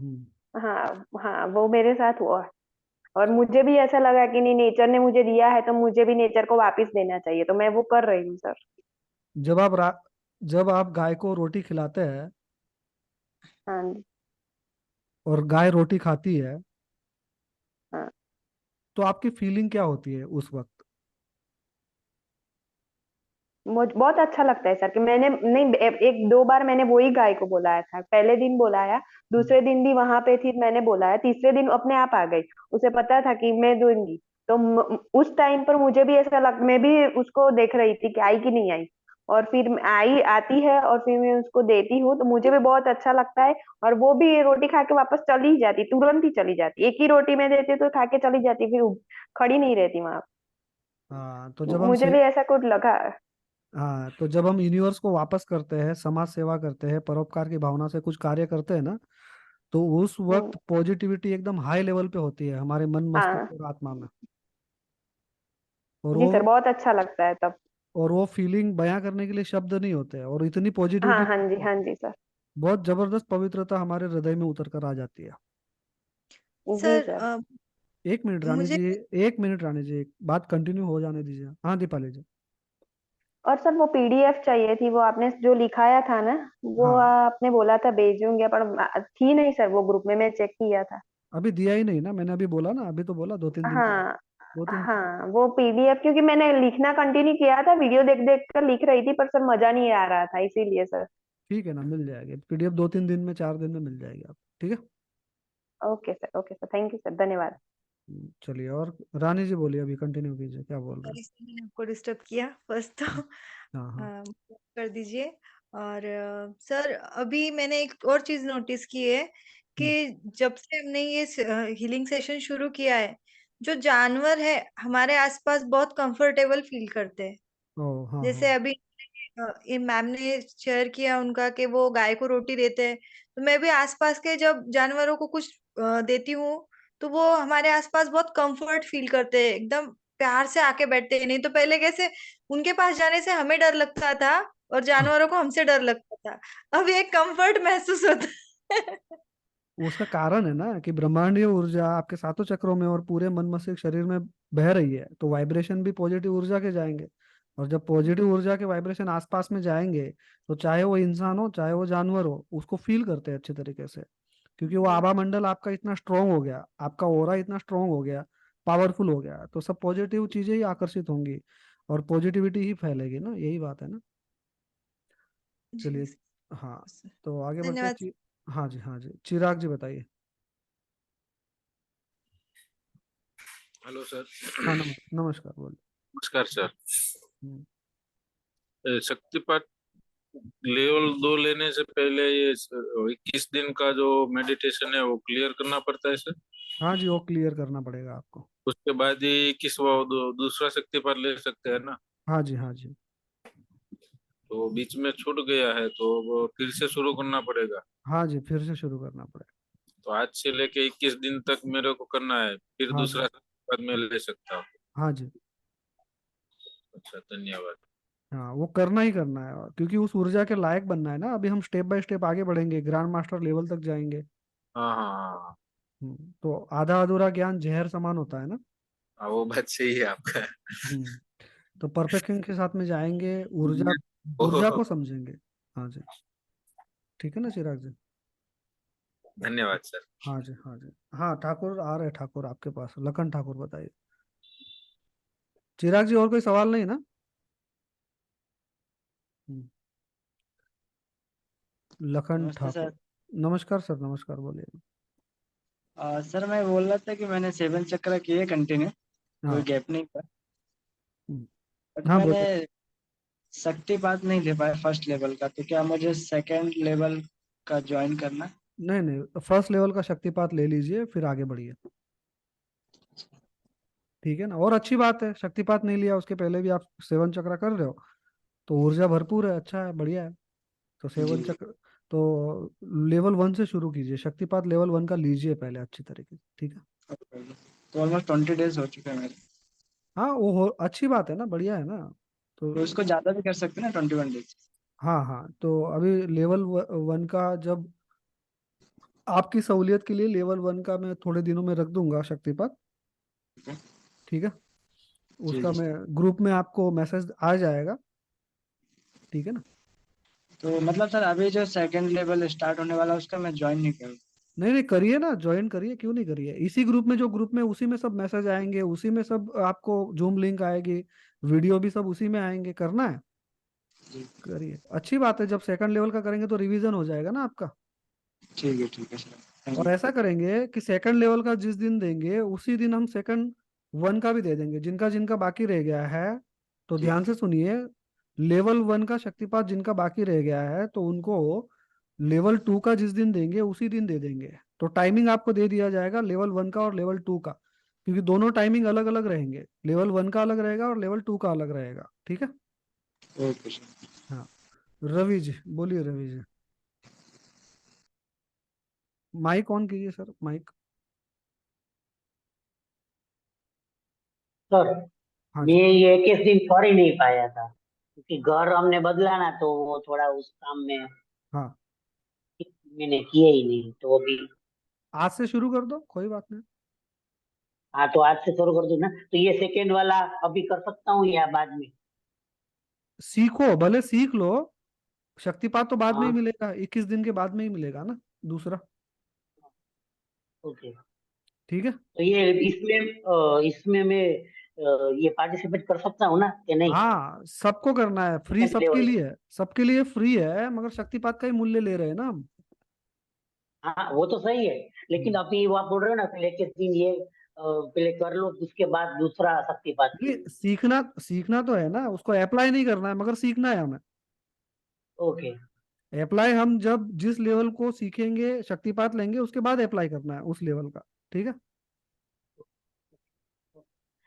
हाँ हाँ, वो मेरे साथ हुआ। और मुझे भी ऐसा लगा कि नहीं, नेचर ने मुझे दिया है तो मुझे भी नेचर को वापस देना चाहिए, तो मैं वो कर रही हूँ सर। जब आप जब आप गाय को रोटी खिलाते हैं हाँ जी। और गाय रोटी खाती है, हाँ, तो आपकी फीलिंग क्या होती है उस वक्त? मुझे बहुत अच्छा लगता है सर कि मैंने नहीं, एक दो बार मैंने वही गाय को बुलाया था, पहले दिन बुलाया, दूसरे दिन भी वहां पे थी, मैंने बुलाया, तीसरे दिन अपने आप आ गई, उसे पता था कि मैं दूंगी। तो उस टाइम पर मुझे भी ऐसा लग, मैं भी उसको देख रही थी कि आई कि नहीं आई, और फिर आई, आती है और फिर मैं उसको देती हूँ, तो मुझे भी बहुत अच्छा लगता है। और वो भी रोटी खा के वापस चली ही जाती, तुरंत ही चली जाती, एक ही रोटी मैं देती हूँ तो खा के चली जाती, फिर खड़ी नहीं रहती वहां। हाँ, तो जब हम मुझे भी ऐसा कुछ लगा। हाँ, तो जब हम यूनिवर्स को वापस करते हैं, समाज सेवा करते हैं, परोपकार की भावना से कुछ कार्य करते हैं ना, तो उस हम्म। वक्त पॉजिटिविटी एकदम हाई लेवल पे होती है हमारे मन, मस्तिष्क हाँ और आत्मा में। और जी सर, वो बहुत अच्छा लगता है तब। और वो फीलिंग बयां करने के लिए शब्द नहीं होते हैं, और इतनी हाँ पॉजिटिविटी, हाँ जी, हाँ जी सर। बहुत जबरदस्त पवित्रता हमारे हृदय में उतर कर आ जाती है। जी सर सर। एक मिनट रानी मुझे जी, एक मिनट रानी जी, एक बात कंटिन्यू हो जाने दीजिए। हाँ दीपाली जी। और सर वो पीडीएफ चाहिए थी, वो आपने जो लिखाया था ना, वो हाँ, आपने बोला था भेजूंगी, पर थी नहीं सर वो ग्रुप में, मैं चेक किया था। अभी दिया ही नहीं ना, मैंने अभी बोला ना, अभी तो बोला 2-3 दिन के बाद। हाँ। 2-3। हाँ वो पीडीएफ, क्योंकि मैंने लिखना कंटिन्यू किया था, वीडियो देख देख कर लिख रही थी, पर सर मजा नहीं आ रहा था, इसीलिए सर। ठीक है ना, मिल जाएगी पीडीएफ, 2-3 दिन में, 4 दिन में मिल जाएगी आप, ठीक है। Okay sir, okay sir, thank you sir, धन्यवाद। चलिए, और रानी जी बोलिए, अभी कंटिन्यू कीजिए, क्या बोल रहे सॉरी सर, मैंने आपको डिस्टर्ब किया फर्स्ट तो हैं? हाँ हाँ। कर दीजिए। और सर अभी मैंने एक और चीज नोटिस की है हम्म, कि जब से हमने ये हीलिंग सेशन शुरू किया है, जो जानवर है हमारे आसपास बहुत कंफर्टेबल फील करते हैं। ओ हाँ हाँ। जैसे अभी ये मैम ने शेयर किया उनका कि वो गाय को रोटी देते हैं, तो मैं भी आसपास के जब जानवरों को कुछ देती हूँ, तो वो हमारे आसपास बहुत कंफर्ट फील करते हैं, एकदम प्यार से आके बैठते हैं। नहीं तो पहले कैसे उनके पास जाने से हमें डर लगता था और जानवरों को हमसे डर लगता था, अब एक कंफर्ट महसूस होता है। उसका कारण है ना कि ब्रह्मांडीय ऊर्जा आपके सातों चक्रों में और पूरे मन, मस्तिष्क, शरीर में बह रही है, तो वाइब्रेशन भी पॉजिटिव ऊर्जा के जाएंगे। और जब पॉजिटिव ऊर्जा के वाइब्रेशन आसपास में जाएंगे, तो चाहे वो इंसान हो चाहे वो जानवर हो, उसको फील करते हैं अच्छे तरीके से, क्योंकि वो आभा मंडल आपका इतना स्ट्रांग हो गया, आपका ओरा इतना स्ट्रांग हो गया, पावरफुल हो गया, तो सब पॉजिटिव चीजें ही आकर्षित होंगी और पॉजिटिविटी ही फैलेगी ना, यही बात है ना। जी चलिए। हाँ, सर, तो आगे बढ़ते हैं। धन्यवाद। हाँ जी, हाँ जी, चिराग जी बताइए। Hello sir. हाँ, नमस्कार, बोलिए। नमस्कार सर। हम्म। शक्तिपात लेवल 2 लेने से पहले ये 21 दिन का जो मेडिटेशन है वो क्लियर करना पड़ता है सर। हाँ जी, वो क्लियर करना पड़ेगा आपको। उसके बाद ही किस वो दूसरा शक्तिपात ले सकते हैं ना। हाँ जी, हाँ जी। तो बीच में छूट गया है तो वो फिर से शुरू करना पड़ेगा। हाँ जी, फिर से शुरू करना पड़ेगा। तो आज से लेके 21 दिन तक मेरे को करना है, फिर हाँ दूसरा जी, शक्तिपात मैं ले सकता हूँ। हाँ जी। अच्छा, धन्यवाद। हाँ, वो करना ही करना है, क्योंकि उस ऊर्जा के लायक बनना है ना। अभी हम स्टेप बाय स्टेप आगे बढ़ेंगे, ग्रैंड मास्टर लेवल तक जाएंगे। हाँ हाँ हाँ हाँ। तो आधा अधूरा ज्ञान जहर समान होता है ना। हाँ, वो बात सही है आपका। हम्म। तो परफेक्शन के साथ में जाएंगे, ऊर्जा ऊर्जा ओहो, को समझेंगे। हाँ जी, ठीक है ना चिराग जी। धन्यवाद सर। हाँ जी, हाँ जी। हाँ, ठाकुर आ रहे, ठाकुर आपके पास, लखन ठाकुर बताइए। चिराग जी, और कोई सवाल नहीं ना? हम्म, लखन नमस्ते सर। ठाकुर। नमस्कार सर, नमस्कार, बोलिए। सर मैं बोल रहा था कि मैंने 7 चक्र किए कंटिन्यू, कोई हाँ। गैप नहीं था, हम्म, बट हाँ मैंने बोलिए। शक्तिपात नहीं ले पाया फर्स्ट लेवल का, तो क्या मुझे सेकंड लेवल का ज्वाइन करना? नहीं नहीं, फर्स्ट लेवल का शक्तिपात ले लीजिए, फिर आगे बढ़िए। ठीक है ना, और अच्छी बात है, शक्तिपात नहीं लिया उसके पहले भी आप 7 चक्र कर रहे हो, तो ऊर्जा भरपूर है, अच्छा है, बढ़िया है। तो जी। 7 चक्र, तो लेवल 1 से शुरू कीजिए, शक्तिपात लेवल 1 का लीजिए पहले अच्छी तरीके से, ठीक है। तो ऑलमोस्ट 20 डेज हो चुके हैं मेरे, हाँ, वो अच्छी बात है ना, बढ़िया है ना। तो तो इसको ज्यादा भी कर सकते हैं ना, 21 डेज? हाँ हाँ, तो अभी लेवल 1 का, जब आपकी सहूलियत के लिए लेवल 1 का मैं थोड़े दिनों में रख दूंगा शक्तिपात, ठीक है। जी उसका जी। मैं ग्रुप में आपको मैसेज आ जाएगा, ठीक है ना। तो मतलब सर अभी जो सेकंड लेवल स्टार्ट होने वाला है उसका मैं ज्वाइन नहीं करूँ? नहीं नहीं, करिए ना, ज्वाइन करिए, क्यों नहीं करिए। इसी ग्रुप में, जो ग्रुप में, उसी में सब मैसेज आएंगे, उसी में सब आपको जूम लिंक आएगी, वीडियो भी सब उसी में आएंगे। करना है, जी करिए। अच्छी बात है, जब सेकंड लेवल का करेंगे तो रिवीजन हो जाएगा ना आपका। ठीक है सर, थैंक और यू। ऐसा करेंगे कि सेकंड लेवल का जिस दिन देंगे उसी दिन हम सेकंड वन का भी दे देंगे, जिनका जिनका बाकी रह गया है। तो जी ध्यान से सुनिए, लेवल वन का शक्तिपात जिनका बाकी रह गया है तो उनको लेवल टू का जिस दिन देंगे उसी दिन दे देंगे। तो टाइमिंग आपको दे दिया जाएगा लेवल वन का और लेवल टू का, क्योंकि दोनों टाइमिंग अलग अलग रहेंगे। लेवल वन का अलग रहेगा और लेवल टू का अलग रहेगा, ठीक है। Okay sir. हाँ, रवि जी बोलिए, रवि जी। माइक ऑन कीजिए सर, माइक। सर हाँ मैं जी। ये 21 दिन कर ही नहीं पाया था क्योंकि घर हमने बदला ना, तो वो थोड़ा उस काम में हाँ, मैंने किए ही नहीं, तो अभी। आज से शुरू कर दो, कोई बात नहीं। हाँ, तो आज से शुरू कर दूं ना, तो ये सेकेंड वाला अभी कर सकता हूँ या बाद में? सीखो, भले सीख लो। शक्तिपात तो बाद में ही हाँ। मिलेगा, 21 दिन के बाद में ही मिलेगा ना दूसरा। ओके। ठीक है। तो ये इसमें मैं ये पार्टिसिपेट कर सकता हूँ ना कि नहीं? हाँ, सबको करना है, फ्री सेकेंड सबके लेवल। लिए है, सबके लिए फ्री है, मगर शक्तिपात का ही मूल्य ले रहे हैं ना हम। हाँ, वो तो सही है, लेकिन हम्म। अभी वो आप बोल रहे हो ना पहले 21 दिन ये पहले कर लो, उसके बाद दूसरा शक्तिपात के ये लिए। सीखना, सीखना तो है ना, उसको अप्लाई नहीं करना है, मगर सीखना है हमें। ओके। अप्लाई हम जब जिस लेवल को सीखेंगे, शक्तिपात लेंगे, उसके बाद अप्लाई करना है उस लेवल का। ठीक है। ठीक।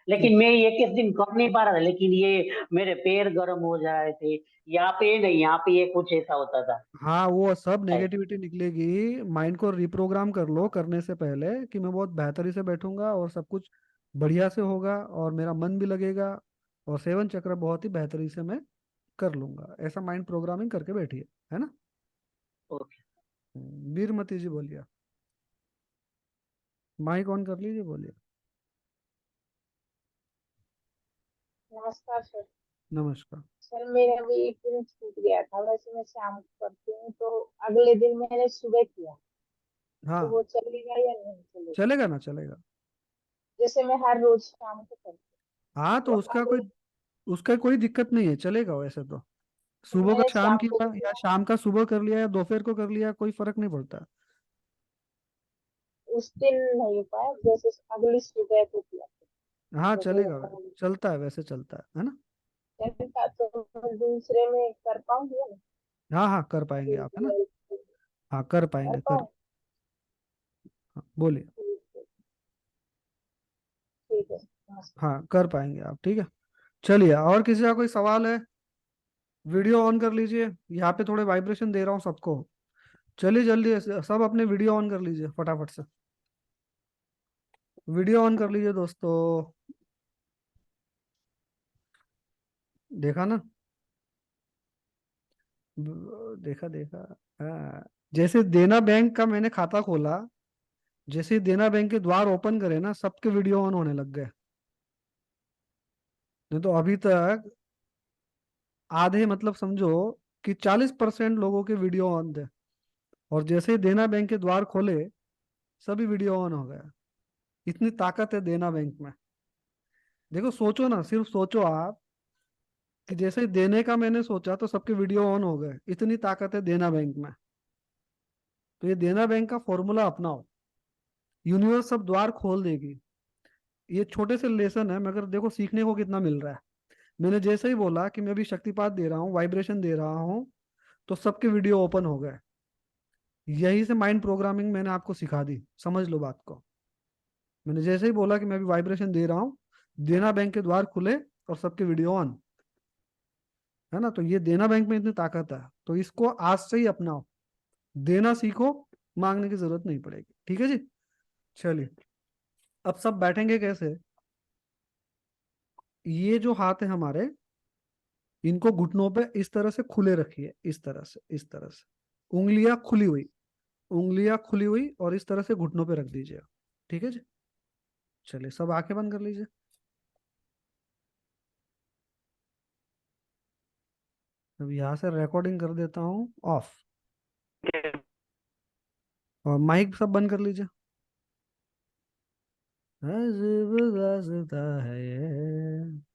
लेकिन मैं ये किस दिन कर नहीं पा रहा था, लेकिन ये मेरे पैर गर्म हो जा रहे थे। यहाँ पे नहीं, यहाँ पे ये कुछ ऐसा होता था हाँ, वो सब शायद। नेगेटिविटी निकलेगी। माइंड को रिप्रोग्राम कर लो करने से पहले, कि मैं बहुत बेहतरी से बैठूंगा और सब कुछ बढ़िया से होगा और मेरा मन भी लगेगा और सेवन चक्र बहुत ही बेहतरी से मैं कर लूंगा। ऐसा माइंड प्रोग्रामिंग करके बैठिए, है ना। ओके। वीरमती जी बोलिए, माइक ऑन कर लीजिए, बोलिए। नमस्कार सर। नमस्कार। सर मेरा भी एक दिन छूट गया था, वैसे मैं शाम को करती हूँ, तो अगले दिन मैंने सुबह किया, तो हाँ, वो चलेगा या नहीं चलेगा? चलेगा ना, चलेगा। जैसे मैं हर रोज शाम को करती हाँ, हूँ, तो तो अगले उसका कोई दिक्कत नहीं है, चलेगा वैसे तो। सुबह का मैंने शाम शाम को किया या किया, शाम का सुबह कर लिया या दोपहर को कर लिया, कोई फर्क नहीं पड़ता। उस दिन नहीं हो पाया, जैसे अगली सुबह को किया, हाँ, जैसे चलेगा, चलता है, वैसे चलता है ना। चलेगा, तो मैं दूसरे में कर पाऊंगी या नहीं? हाँ हाँ, कर पाएंगे आप, है ना। हाँ, कर कर पाएंगे, कर। पाऊँ? हाँ, बोलिए। ठीक है, नमस्कार। हाँ, कर पाएंगे आप, ठीक है। चलिए, और किसी का कोई सवाल है? वीडियो ऑन कर लीजिए, यहाँ पे थोड़े वाइब्रेशन दे रहा हूँ सबको। चलिए जल्दी से सब अपने वीडियो ऑन कर लीजिए फटाफट से। वीडियो ऑन कर लीजिए दोस्तों। देखा ना, देखा देखा। हाँ, जैसे देना बैंक का मैंने खाता खोला, जैसे ही देना बैंक के द्वार ओपन करे ना, सबके वीडियो ऑन होने लग गए। नहीं तो अभी तक आधे, मतलब समझो कि 40% लोगों के वीडियो ऑन थे, और जैसे ही देना बैंक के द्वार खोले सभी वीडियो ऑन हो गया। इतनी ताकत है देना बैंक में। देखो, सोचो ना, सिर्फ सोचो आप, कि जैसे ही देने का मैंने सोचा तो सबके वीडियो ऑन हो गए। इतनी ताकत है देना बैंक में। तो ये देना बैंक का फॉर्मूला अपनाओ, यूनिवर्स सब द्वार खोल देगी। ये छोटे से लेसन है, मगर देखो सीखने को कितना मिल रहा है। मैंने जैसे ही बोला कि मैं अभी शक्तिपात दे रहा हूँ, वाइब्रेशन दे रहा हूँ, तो सबके वीडियो ओपन हो गए। यही से माइंड प्रोग्रामिंग मैंने आपको सिखा दी, समझ लो बात को। मैंने जैसे ही बोला कि मैं अभी वाइब्रेशन दे रहा हूँ, देना बैंक के द्वार खुले और सबके वीडियो ऑन, है ना। तो ये देना बैंक में इतनी ताकत है, तो इसको आज से ही अपनाओ। देना सीखो, मांगने की जरूरत नहीं पड़ेगी, ठीक है जी। चलिए, अब सब बैठेंगे कैसे। ये जो हाथ है हमारे, इनको घुटनों पे इस तरह से खुले रखिए, इस तरह से, इस तरह से। उंगलियां खुली हुई, उंगलियां खुली हुई, और इस तरह से घुटनों पे रख दीजिए। ठीक है जी। चलिए, सब आंखें बंद कर लीजिए। अब यहाँ से रिकॉर्डिंग कर देता हूँ ऑफ, और माइक सब बंद कर लीजिए। अजीब रास्ता है ये।